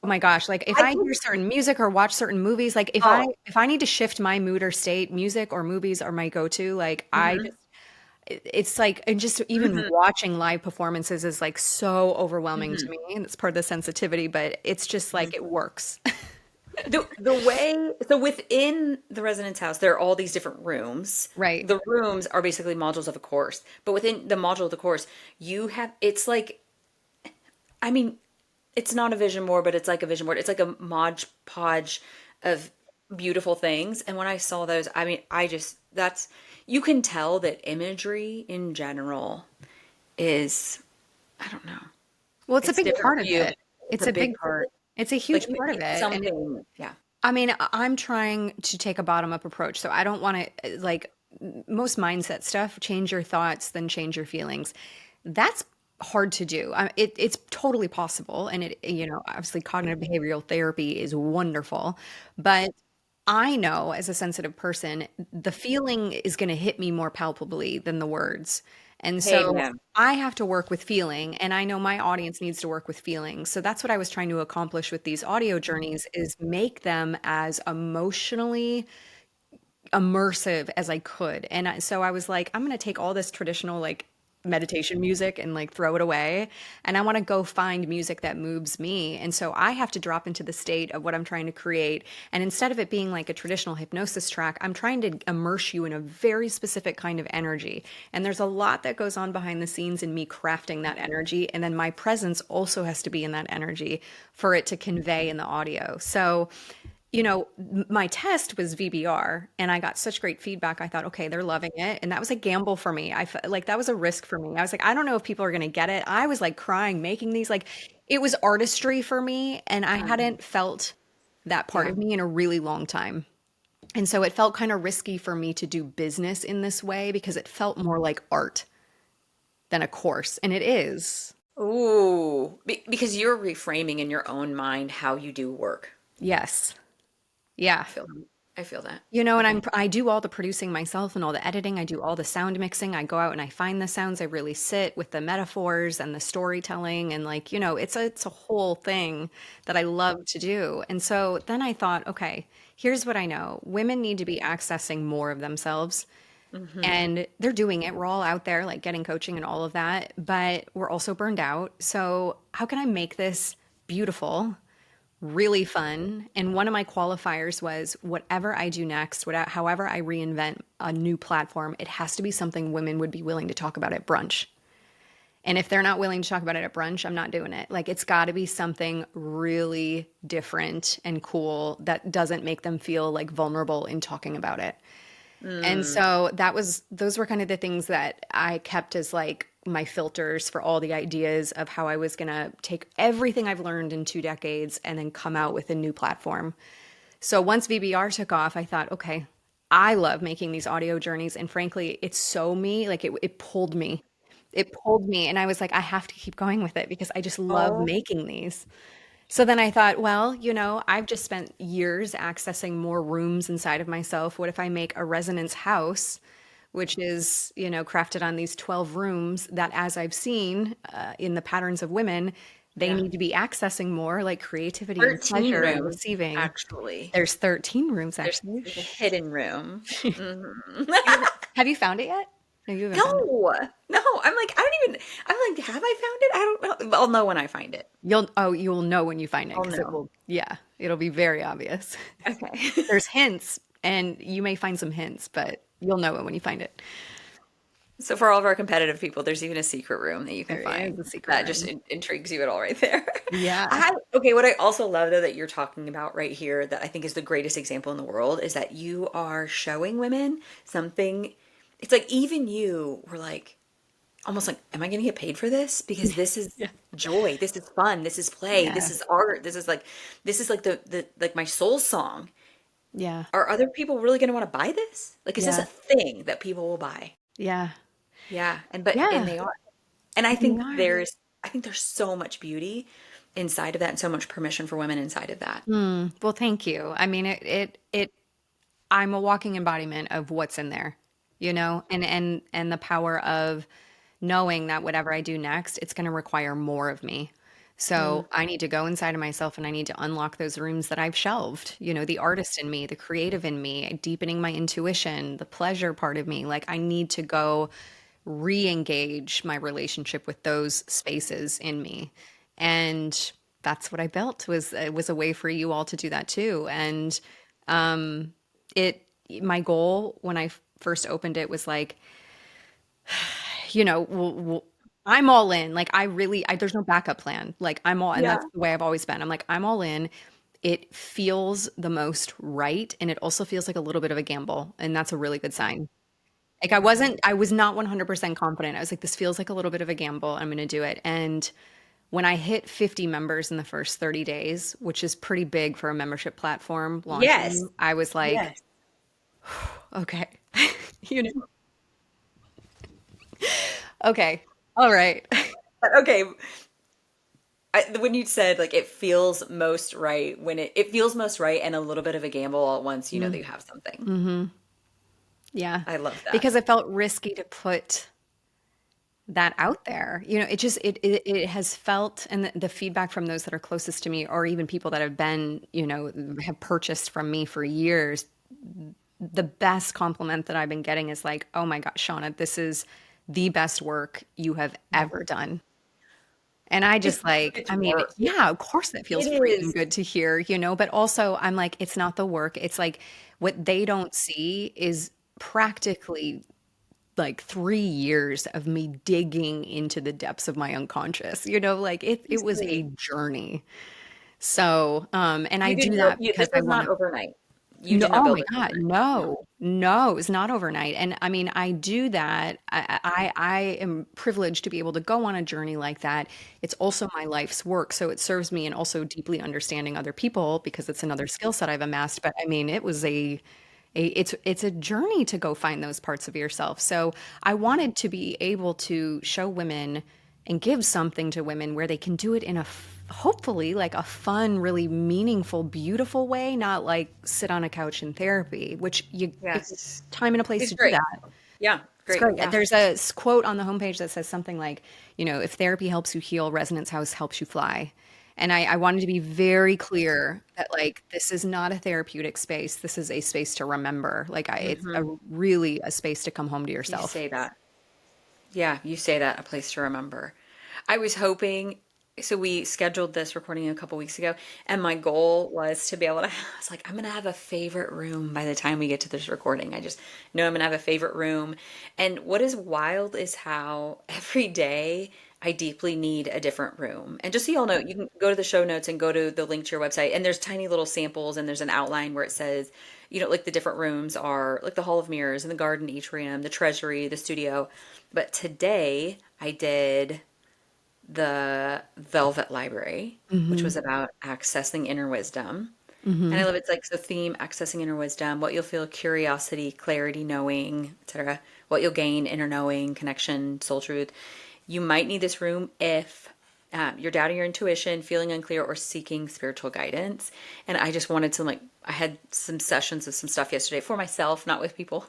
Oh my gosh, like if I I hear can certain music or watch certain movies, like if I oh. if I need to shift my mood or state, music or movies are my go-to. Like I Mhm. just it's like and just even Mhm. watching live performances is like so overwhelming to Mhm. me and it's part of the sensitivity, but it's just Mhm. like it works. The way so within the residence house, there are all these different rooms. Right. The rooms are basically modules of a course, but within the module of the course, it's like, I mean, it's not a vision board, but it's like a vision board. It's like a Mod Podge of beautiful things. And when I saw those, I mean, you can tell that imagery in general is, I don't know, Well, it's a it's big different part for of you. it. It's It's a a big big part. it's a Like huge you part of need it. And something, yeah. I mean, I'm trying to take a bottom up approach. So I don't want to like most mindset stuff, change your thoughts, then change your feelings. That's hard to do. It's totally possible. And obviously cognitive behavioral therapy is wonderful, but I know as a sensitive person, the feeling is going to hit me more palpably than the words. And so Amen. I have to work with feeling, and I know my audience needs to work with feeling. So that's what I was trying to accomplish with these audio journeys is make them as emotionally immersive as I could. And so I was like, I'm going to take all this traditional like meditation music and like throw it away. And I want to go find music that moves me. And so I have to drop into the state of what I'm trying to create. And instead of it being like a traditional hypnosis track, I'm trying to immerse you in a very specific kind of energy. And there's a lot that goes on behind the scenes in me crafting that energy. And then my presence also has to be in that energy for it to convey in the audio. So my test was VBR and I got such great feedback. I thought, okay, they're loving it. And that was a gamble for me. Like that was a risk for me. I was like, I don't know if people are going to get it. I was like crying, making these like it was artistry for me. And I Yeah. hadn't felt that part Yeah. of me in a really long time. And so it felt kind of risky for me to do business in this way because it felt more like art than a course. And it is. Ooh, because you're reframing in your own mind how you do work. Yes. Yeah. I feel I feel that. And Okay. I do all the producing myself and all the editing. I do all the sound mixing. I go out and I find the sounds. I really sit with the metaphors and the storytelling and like, it's a whole thing that I love to do. And so then I thought, okay, here's what I know. Women need to be accessing more of themselves Hmm. and they're doing it. We're all out there like getting coaching and all of that, but we're also burned out. So how can I make this beautiful, really fun? And one of my qualifiers was whatever I do next, however I reinvent a new platform, it has to be something women would be willing to talk about at brunch. And if they're not willing to talk about it at brunch, I'm not doing it. Like it's got to be something really different and cool that doesn't make them feel like vulnerable in talking about it. And Mm. so those were kind of the things that I kept as like my filters for all the ideas of how I was going to take everything I've learned in 2 decades and then come out with a new platform. So once VBR took off, I thought, okay, I love making these audio journeys. And frankly, it's so me, like it pulled me. It pulled me. And I was like, I have to keep going with it because I just love Oh, making these. So then I thought, well, I've just spent years accessing more rooms inside of myself. What if I make a resonance house, which is, crafted on these 12 rooms that, as I've seen in the patterns of women, they yeah. need to be accessing more like creativity and 13 pleasure and rooms, receiving. actually. There's 13 rooms actually. There's a Shh. hidden room. Hmm. Have you found it yet? No, you haven't found it. No, no. I'm like, I don't even, I'm like, have I found it? I don't know. I'll know when I find it. You'll know when you find it I'll because it know. will, yeah, it'll be very obvious. Okay. There's hints and you may find some hints, but you'll know it when you find it. So for all of our competitive people, there's even a secret room that you can There find. is a secret That just room. intrigues you at all right there. Yeah. Okay, what I also love though that you're talking about right here that I think is the greatest example in the world is that you are showing women something. It's like even you were like almost like, am I going to get paid for this? Because this is Yeah. joy, this is fun, this is play, Yeah. this is art, this is like the like my soul song. Yeah. Are other people really going to want to buy this? Like, is this a Yeah. thing that people will buy? Yeah. Yeah, and Yeah. they are. And They are. I think there's so much beauty inside of that and so much permission for women inside of that. Well, thank you. I mean, I'm a walking embodiment of what's in there, and the power of knowing that whatever I do next, it's going to require more of me. Mm, So I need to go inside of myself and I need to unlock those rooms that I've shelved, the artist in me, the creative in me, deepening my intuition, the pleasure part of me. Like I need to go re-engage my relationship with those spaces in me. And that's what I built was it was a way for you all to do that too. And it my goal when I first opened it was like, I'm all in. Like there's no backup plan. Like I'm all, and yeah. that's the way I've always been. I'm like, I'm all in. It feels the most right. And it also feels like a little bit of a gamble. And that's a really good sign. Like I was not 100% confident. I was like, this feels like a little bit of a gamble. I'm going to do it. And when I hit 50 members in the first 30 days, which is pretty big for a membership platform Yes. launching, I was like, Yes. okay, you know, okay, all right. But okay, when you said like it feels most right when it feels most right and a little bit of a gamble all at once, you know that you have something. Mm-hmm. Yeah. I love that. Because it felt risky to put that out there. It has felt, and the feedback from those that are closest to me, or even people that have been, have purchased from me for years, the best compliment that I've been getting is like, oh my gosh, Shauna, this is the best work you have ever done. And I just like, It's I mean, work. yeah, of course that It feels freaking is. good to hear, but also I'm like, it's not the work. It's like what they don't see is practically like 3 years of me digging into the depths of my unconscious, like it was a Seriously. journey. So, and I You do didn't build that you, because this I was want not to. overnight. You No, did not oh build my it God, overnight. No. no, no, it's not overnight. And I mean, I do that. I am privileged to be able to go on a journey like that. It's also my life's work. So it serves me and also deeply understanding other people because it's another skill set I've amassed. But I mean, it's a journey to go find those parts of yourself. So I wanted to be able to show women and give something to women where they can do it in hopefully like a fun, really meaningful, beautiful way, not like sit on a couch in therapy, which it's Yes. time and a place It's to do great. that. Yeah, It's great. great. Yeah. There's a quote on the homepage that says something like, if therapy helps you heal, Resonance House helps you fly. And I wanted to be very clear that like this is not a therapeutic space. This is a space to remember. Like it's Hmm. really a space to come home to You yourself. say that. Yeah, you say that, a place to remember. I was hoping, so we scheduled this recording a couple weeks ago, and my goal was to be able to, I was like, I'm going to have a favorite room by the time we get to this recording. I just know I'm going to have a favorite room. And what is wild is how every day I deeply need a different room. And just so y'all know, you can go to the show notes and go to the link to your website, and there's tiny little samples, and there's an outline where it says, like the different rooms are like the Hall of Mirrors and the Garden Atrium, the Treasury, the studio. But today I did the Velvet Library, which Hmm. was about accessing inner wisdom. And I Hmm. love it's like the theme accessing inner wisdom, what you'll feel curiosity, clarity, knowing, etc. What you'll gain, inner knowing, connection, soul truth. You might need this room if you're doubting your intuition, feeling unclear, or seeking spiritual guidance. And I just wanted to I had some sessions of some stuff yesterday for myself, not with people.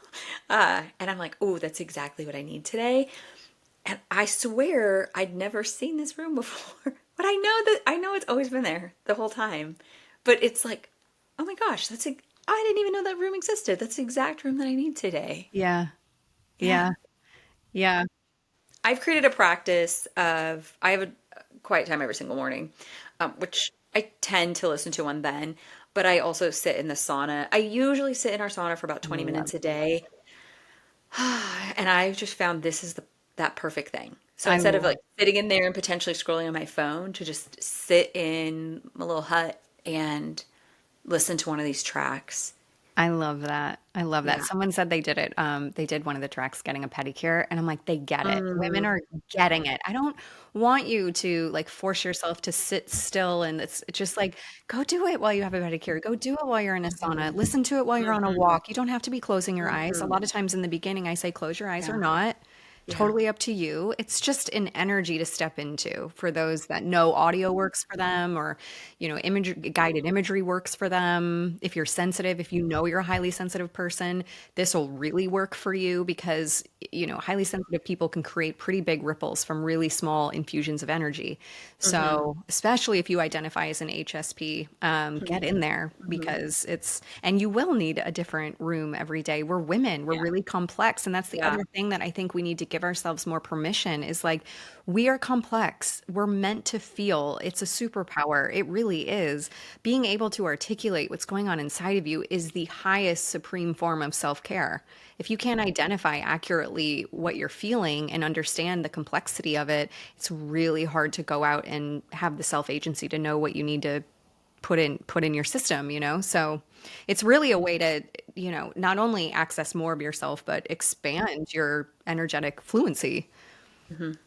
And I'm like, oh, that's exactly what I need today. And I swear I'd never seen this room before. But I know it's always been there the whole time. But it's like, oh my gosh, I didn't even know that room existed. That's the exact room that I need today. Yeah. Yeah. Yeah. Yeah. I've created a practice of I have a quiet time every single morning, which I tend to listen to one then, but I also sit in the sauna. I usually sit in our sauna for about 20 Love minutes a day. And I've just found this is that perfect thing. So I instead of love like sitting in there and potentially scrolling on my phone, to just sit in my little hut and listen to one of these tracks. I love that. I love that. Yeah. Someone said they did it. They did one of the tracks getting a pedicure, and I'm like, they get it. Women Mm, are getting it. I don't want you to like force yourself to sit still, and it's just like go do it while you have a pedicure. Go do it while you're in a sauna. mhm, Listen to it while you're on a mhm, walk. You don't have to be closing your eyes. A mhm. lot of times in the beginning, I say close your eyes or Yeah. not. Yeah. Totally up to you. It's just an energy to step into for those that know audio works for them, or guided imagery works for them. If you're sensitive, if you know you're a highly sensitive person, this will really work for you because highly sensitive people can create pretty big ripples from really small infusions of energy. Mhm, So, especially if you identify as an HSP, get in there mhm. because and you will need a different room every day. We're women, we're Yeah. really complex. And that's the Yeah. other thing that I think we need to give ourselves more permission is like, we are complex. We're meant to feel. It's a superpower. It really is. Being able to articulate what's going on inside of you is the highest supreme form of self care. If you can't identify accurately what you're feeling and understand the complexity of it, it's really hard to go out and have the self agency to know what you need to put in your system. So it's really a way to, not only access more of yourself, but expand your energetic fluency. Mhm.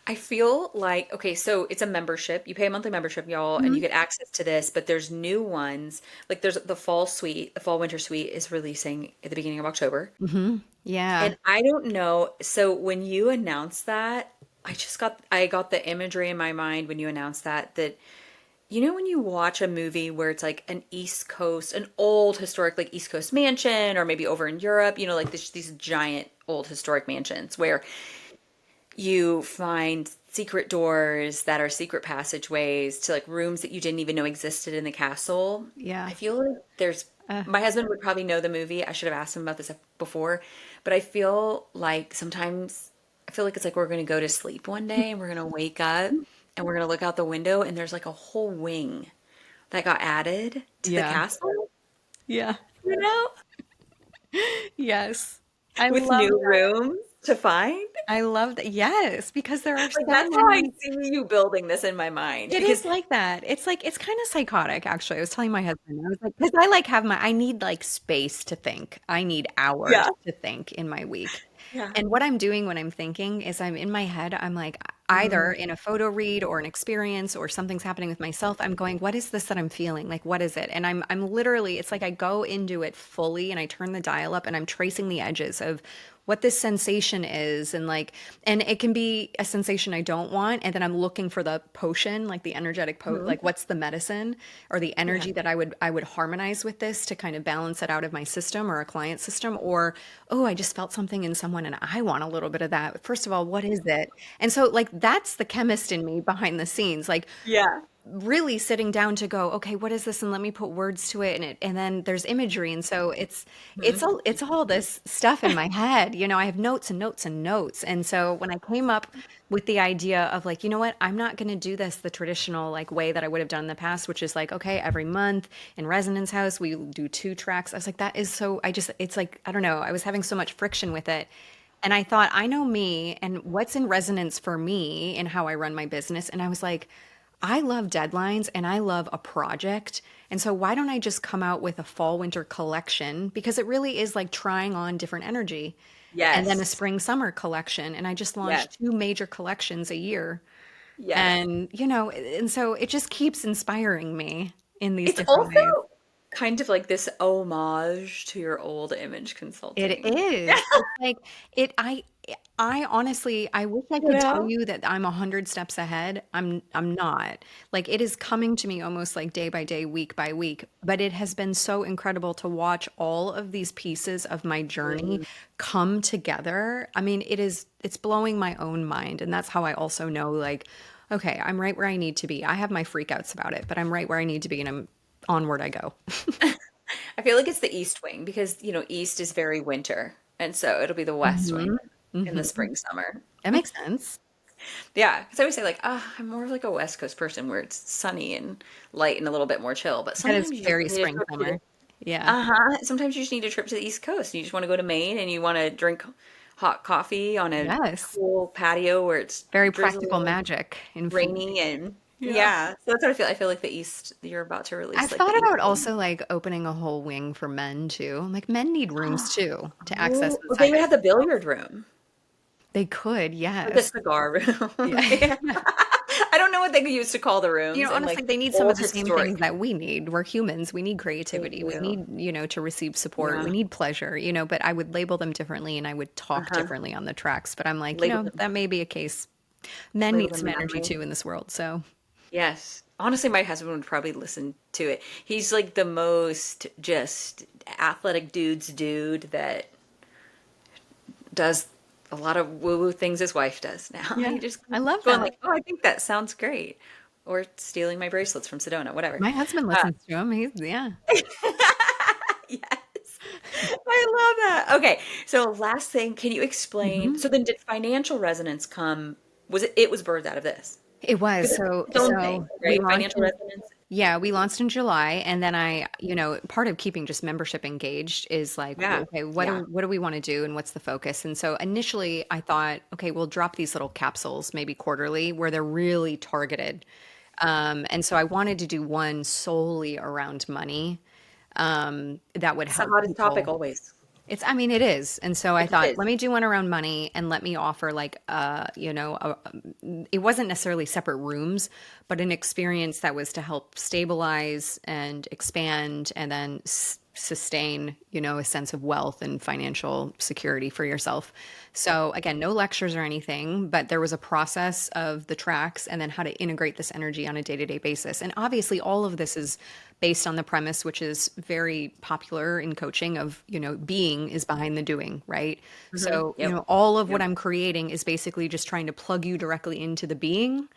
I feel like, okay, so it's a membership. You pay a monthly membership, y'all, and you Mhm. get access to this, but there's new ones. Like there's the fall suite, the fall winter suite is releasing at the beginning of October. Hmm. Yeah. And I don't know. So when you announced that, I got the imagery in my mind when you announced that when you watch a movie where it's like an East Coast, an old historic like East Coast mansion, or maybe over in Europe, like these giant old historic mansions where you find secret doors that are secret passageways to like rooms that you didn't even know existed in the castle. I Yeah. feel like Uh, my husband would probably know the movie. I should have asked him about this before, but I feel like sometimes I feel like it's like we're going to go to sleep one day and we're going to wake up and we're going to look out the window and there's like a whole wing that got added to the yeah. castle, Yeah. you know, Yes. I with love new that. rooms to find. I love that. Yes, because there are Like so that's how I many. see you building this in my mind It because is like that. It's like it's kind of psychotic, actually. I was telling my husband, I was like, because I need like space to think. I need hours yeah. to think in my week. Yeah. And what I'm doing when I'm thinking is I'm in my head, I'm like either Mm, in a photo read or an experience or something's happening with myself, I'm going, what is this that I'm feeling? Like what is it? And I'm literally, it's like I go into it fully and I turn the dial up and I'm tracing the edges of what this sensation is and like and it can be a sensation I don't want and then I'm looking for the potion like the energetic mhm. like what's the medicine or the Yeah. energy that I would harmonize with this to kind of balance it out of my system or a client system or oh I just felt something in someone and I want a little bit of that. First of all, what is it? And so like that's the chemist in me behind the scenes. Like Yeah. really sitting down to go, okay, what is this? And let me put words to it. And then there's imagery. And so Mhm. it's all this stuff in my head. I have notes and notes and notes. And so when I came up with the idea of like, you know what, I'm not going to do this the traditional like way that I would have done in the past, which is like, okay, every month in Resonance House, we do 2 tracks. I was like, that is so, it's like, I don't know, I was having so much friction with it. And I thought, I know me and what's in resonance for me and how I run my business. And I was like, I love deadlines and I love a project. And so why don't I just come out with a fall winter collection? Because it really is like trying on different energy. And then a Yes. spring summer collection. And I just Yes. launched 2 major collections a year. Yes. And so it just keeps inspiring me in these It's different also ways. kind of like this homage to your old image It consulting. is. It's like it I honestly I wish I You could tell know? you that I'm 100 steps ahead. I'm not. Like it is coming to me almost like day by day, week by week, but it has been so incredible to watch all of these pieces of my journey Mm. come together. I mean, it's blowing my own mind, and that's how I also know like okay, I'm right where I need to be. I have my freakouts about it, but I'm right where I need to be and I'm onward I go. I feel like it's the East Wing because, East is very winter. And so it'll be the West Wing Mhm. in the Mhm. spring, summer. That makes sense. Yeah. Because I always say, like, I'm more of like a West Coast person where it's sunny and light and a little bit more chill. But That is sometimes you just very need a spring trip to the, summer. Yeah. uh-huh. Sometimes you just need a trip to the East Coast. You just want to go to Maine and you want to drink hot coffee on a Yes. cool patio where it's Very practical drizzly, magic in food. rainy, and Yeah. yeah. So that's what I feel. I feel like the East, you're about to I've release like thought the East about Wing. also like opening a whole wing for men too. Like men need rooms too to access Oh, well, they inside would of have the billiard room They could, or the yes. cigar room. Yeah. I don't know what they could use to call the rooms in Honestly, like they need some of old the same things historic. that we need. We're humans. We need They creativity. We do. need, to receive support. We Yeah. need pleasure, but I would label them differently and I would talk Uh-huh. differently on the tracks. But I'm like, Label them. that may be a case. Men Label need them some energy manly. too in this world. So Yes. Honestly, my husband would probably listen to it. He's like the most just athletic dude that does a lot of woo-woo things his wife does now. yeah, He just I love going that. like, "Oh, I think that sounds great." Or stealing my bracelets from Sedona, whatever. My husband Uh, listens to him. Yeah. yes. I love that. Okay. So last thing, can you explain? Mhm. So then did financial resonance come, it was birthed out of this? It was. Because it's So its own thing, so we right? launched Financial in resonance. yeah, we launched in July and then part of keeping just membership engaged is like, Yeah. okay, Yeah. what do we want to do and what's the focus? And so initially I thought, okay, we'll drop these little capsules maybe quarterly where they're really targeted. And so I wanted to do one solely around money that would It's the help hottest topic people. always. I mean, it is. And so I It thought, is. let me do one around money and let me offer like, it wasn't necessarily separate rooms, but an experience that was to help stabilize and expand and then sustain, a sense of wealth and financial security for yourself. So again, no lectures or anything, but there was a process of the tracks and then how to integrate this energy on a day-to-day basis. And obviously all of this is based on the premise, which is very popular in coaching of, being is behind the doing, right? So, Yep. all of what Yep. I'm creating is basically just trying to plug you directly into the being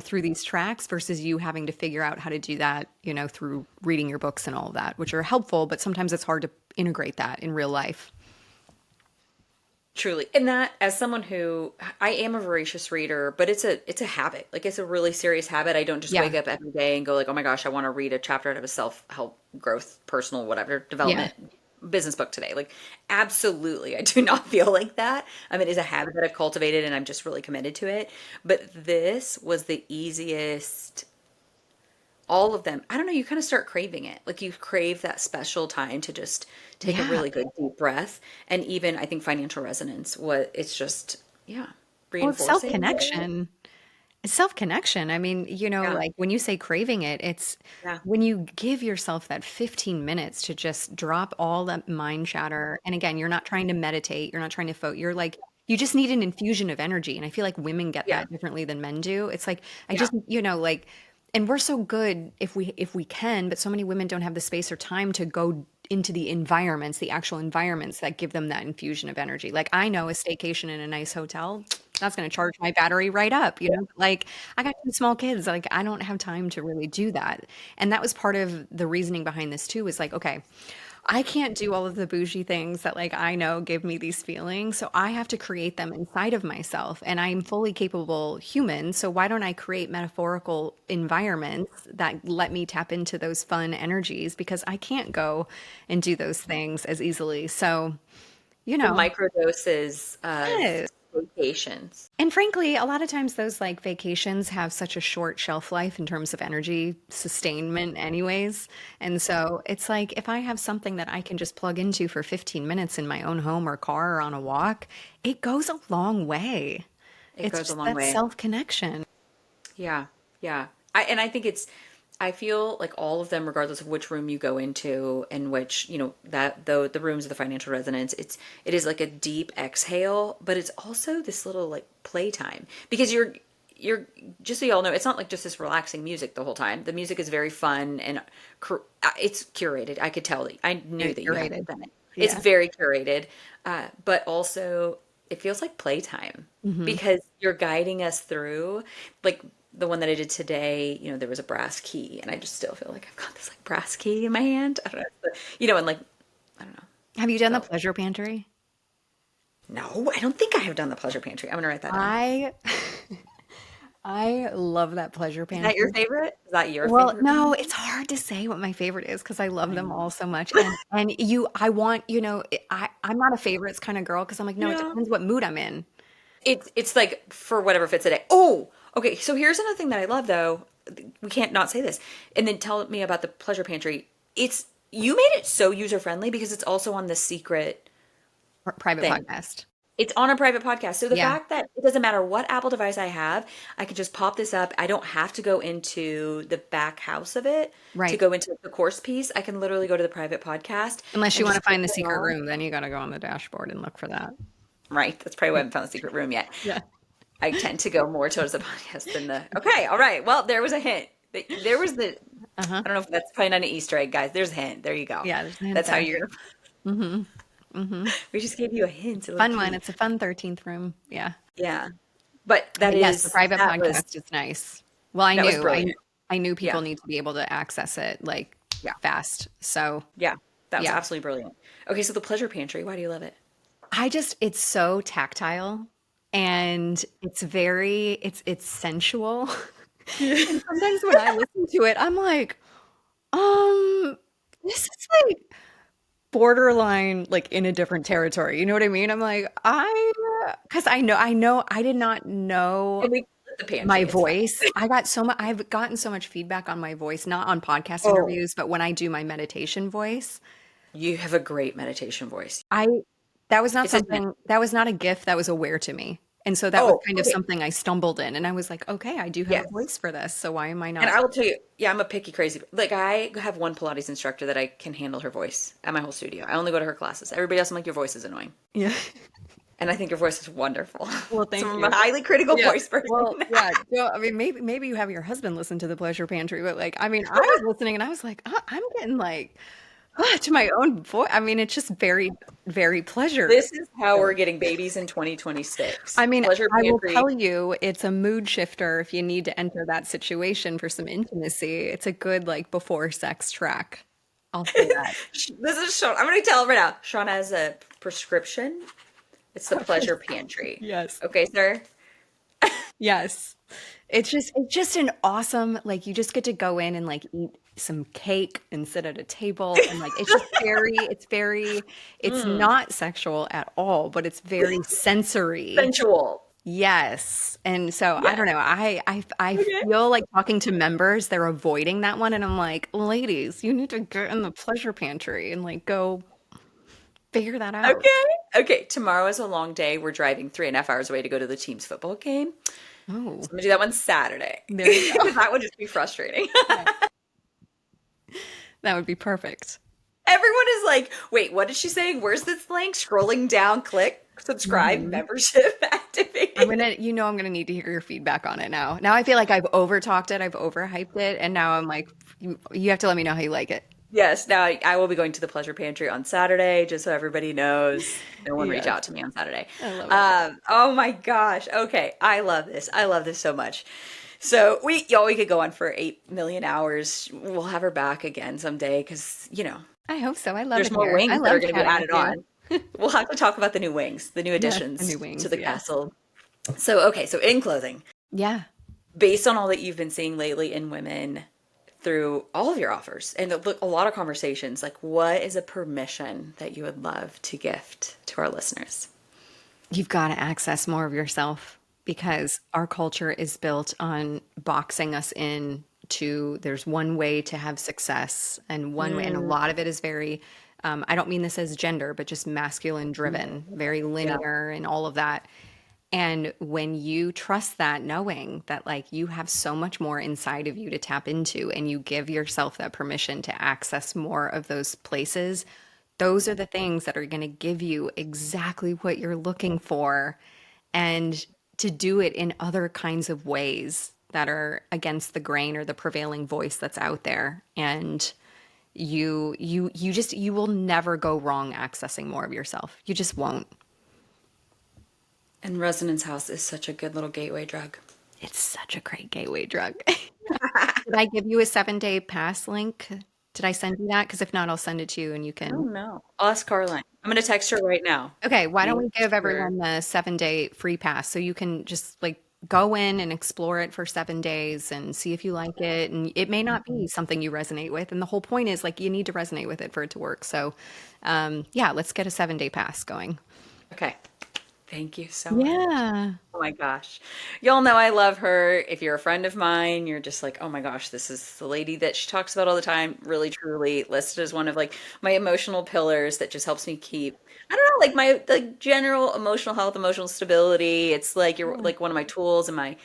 through these tracks versus you having to figure out how to do that, through reading your books and all of that, which are helpful, but sometimes it's hard to integrate that in real life. Truly. And that as someone who I am a voracious reader, but it's a habit. Like it's a really serious habit. I don't just Yeah. wake up every day and go like, "Oh my gosh, I want to read a chapter out of a self-help growth, personal, whatever, Yeah. development business book today." Like absolutely, I do not feel like that. It is a habit that I've cultivated and I'm just really committed to it. But this was the easiest all of them, I don't know, you kind of start craving it. Like you crave that special time to just take a Yeah. really good deep breath. And even I think financial resonance, what it's just, yeah, Well, it's reinforcing. self-connection. It's self-connection. I mean, Yeah. like when you say craving it, it's Yeah. when you give yourself that 15 minutes to just drop all that mind chatter. And again, you're not trying to meditate, you're not trying to focus. You're like, you just need an infusion of energy. And I feel like women get Yeah. that differently than men do. It's like, I Yeah. just, like, and we're so good if we can, but so many women don't have the space or time to go into the environments, the actual environments that give them that infusion of energy. Like I know a staycation in a nice hotel, that's going to charge my battery right up, Like I got two small kids, like I don't have time to really do that. And that was part of the reasoning behind this too, is like, okay, I can't do all of the bougie things that like I know give me these feelings. So I have to create them inside of myself. And I'm fully capable human. So why don't I create metaphorical environments that let me tap into those fun energies, because I can't go and do those things as easily. So, you The know, microdoses of yes. vacations. And frankly, a lot of times those like vacations have such a short shelf life in terms of energy sustainment, anyways. And so it's like if I have something that I can just plug into for 15 minutes in my own home or car or on a walk, it goes a long way. It It's goes a just long that way. self connection. Yeah, yeah. And I think I feel like all of them, regardless of which room you go into and which, that though the rooms of the financial resonance, it is like a deep exhale, but it's also this little like playtime because you're just so y'all know, it's not like just this relaxing music the whole time. The music is very fun and it's curated. I could tell that I knew Very that you had curated. done it. It's Yeah. very curated, but also it feels like playtime Hmm. because you're guiding us through like the one that I did today, there was a brass key and I just still feel like I've got this like brass key in my hand. I don't know. And like, I don't know. Have you done the Felt pleasure pantry? no, I don't think I have done the pleasure pantry. I'm gonna write that down. I I love that pleasure Is that your pantry. favorite? Is that your Well, favorite no, pantry? it's hard to say what my favorite is because I love I them know. all so much. And I want, I'm not a favorites kind of girl because I'm like, no, it Yeah. depends what mood I'm in. It's like for whatever fits today. Oh, okay. So here's another thing that I love though. We can't not say this. And then tell me about the pleasure pantry. It's you made it so user friendly because it's also on the secret Private thing. podcast. It's on a private podcast. So the Yeah, fact that it doesn't matter what Apple device I have, I can just pop this up. I don't have to go into the back house of it to right. go into the course piece. I can literally go to the private podcast Unless you and want just to find click the it secret on. room, then you got to go on the dashboard and look for that. Right. That's probably why I haven't found the secret room yet. Yeah. I tend to go more towards the podcast than the. Okay. All right. Well, there was a hint. There was the. Uh-huh. I don't know if that's probably not an Easter egg, guys. There's a hint. There you go. Yeah, there's a hint That's how there. you're gonna. Mm-hmm. Mm-hmm. We just gave you a hint, a little Fun one. peek. It's a fun 13th room. Yeah. Yeah. But But yes, the private that was podcast is nice. Well, I that was knew, brilliant. I knew Yeah. people need to be able to access it like Yeah. fast. So Yeah, that was yeah. absolutely brilliant. Okay, so the pleasure pantry, why do you love it? It's so tactile and it's sensual. And sometimes when I listen to it, I'm like, um, this is like borderline like in a different territory. You know what I mean? I'm like, because I know I did not know And we call it the my pantry, it's fine. voice. I've gotten so much feedback on my voice, not on podcast Oh, interviews, but when I do my meditation voice. you have a great meditation voice. I That was not It's a gift. something that was not a gift that was aware to me. And so that was Oh, kind of okay. something I stumbled in and I was like, okay, I do have a Yes. voice for this. So why am I And not? I will tell you, yeah, I'm a picky crazy. Like I have one Pilates instructor that I can handle her voice at my whole studio. I only go to her classes. Everybody else, I'm like, your voice is annoying. Yeah. And I think your voice is wonderful. Well, So thank I'm a you. highly critical Yeah. voice person. Well, yeah. I mean, maybe you have your husband listen to the Pleasure Pantry, but like, I mean, I was listening and I was like, I'm getting like to my own voice. I mean, it's just very, very pleasure. This is how we're getting babies in 2026. I mean, Pleasure I will pantry. tell you, it's a mood shifter if you need to enter that situation for some intimacy. It's a good like before sex track. I'll say that. This is Shauna. I'm going to tell her right now. Shauna has a prescription. It's the pleasure pantry. Yes. Okay, sir. Yes. It's just an awesome, like you just get to go in and like eat some cake and sit at a table and like it's Mm. not sexual at all, but it's very sensory. Sensual. Yes. And so I Yeah. don't know. I Okay. feel like talking to members, they're avoiding that one. And I'm like, ladies, you need to get in the pleasure pantry and like go figure that out. Okay. Okay. Tomorrow is a long day. We're driving 3.5 hours away to go to the team's football game. So Oh, I'm gonna do that one Saturday there you go. because that would just be frustrating. Yeah, that would be perfect. Everyone is like, wait, what is she saying? Where's this link? Scrolling down, click, subscribe, Mhm. membership activated. I'm gonna need to hear your feedback on it now. Now I feel like I've over talked it, I've overhyped it, and now I'm like, you have to let me know how you like it. Yes, now I will be going to the pleasure pantry on Saturday, just so everybody knows. No one reach Yes, out to me on Saturday. I love it. Oh my gosh. Okay, I love this. I love this so much. So we could go on for 8 million hours. We'll have her back again someday because I hope so. I love there's it more here. I wings that are love going to be chatting with added you. on. We'll have to talk about the new wings, the new Yes, the new additions to wings. the Yes. castle. So okay, so in closing, Yeah. based on all that you've been seeing lately in women through all of your offers and a lot of conversations, like what is a permission that you would love to gift to our listeners? You've got to access more of yourself because our culture is built on boxing us in to there's one way to have success and one way, and a Mm, lot of it is very, I don't mean this as gender, but just masculine driven, very yeah. linear and all of that. And when you trust that, knowing that like you have so much more inside of you to tap into, and you give yourself that permission to access more of those places, those are the things that are going to give you exactly what you're looking for. And to do it in other kinds of ways that are against the grain or the prevailing voice that's out there. And you will never go wrong accessing more of yourself. You just won't. And Resonance House is such a good little gateway drug. It's such a great gateway drug. Did I give you a 7-day pass link? Did I send you that? Because if not, I'll send it to you and you Oh can. no. I'll ask Caroline. I'm going to text her right now. Okay, why don't Make we give sure. everyone the 7-day free pass so you can just like go in and explore it for 7 days and see if you like it. And it may not be something you resonate with. And the whole point is like you need to resonate with it for it to work. So, yeah, let's get a 7-day pass going. Okay. Thank you so much. Yeah. Oh my gosh. Y'all know I love her. If you're a friend of mine, you're just like, oh my gosh, this is the lady that she talks about all the time. Really, truly listed as one of like my emotional pillars that just helps me keep, I don't know, like my like general emotional health, emotional stability. It's like you're Yeah. like one of my tools in my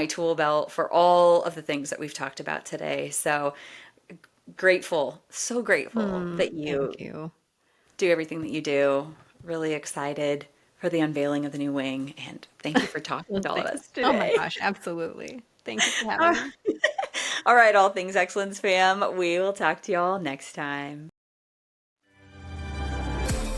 tool belt for all of the things that we've talked about today. So grateful, so grateful that Thank you you. do everything that you do. Really excited for the unveiling of the new wing. And thank you for talking Well, to all of thanks. us Oh my today. gosh, absolutely. Thank you for having All me. right, All Things Excellence fam. We will talk to y'all next time.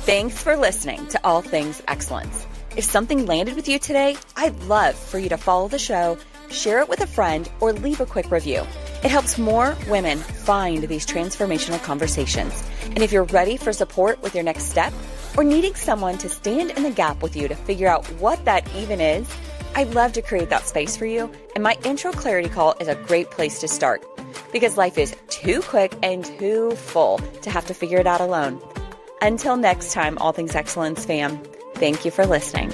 Thanks for listening to All Things Excellence. If something landed with you today, I'd love for you to follow the show, share it with a friend, or leave a quick review. It helps more women find these transformational conversations. And if you're ready for support with your next step, or needing someone to stand in the gap with you to figure out what that even is, I'd love to create that space for you. And my intro clarity call is a great place to start because life is too quick and too full to have to figure it out alone. Until next time, All Things Excellence fam, thank you for listening.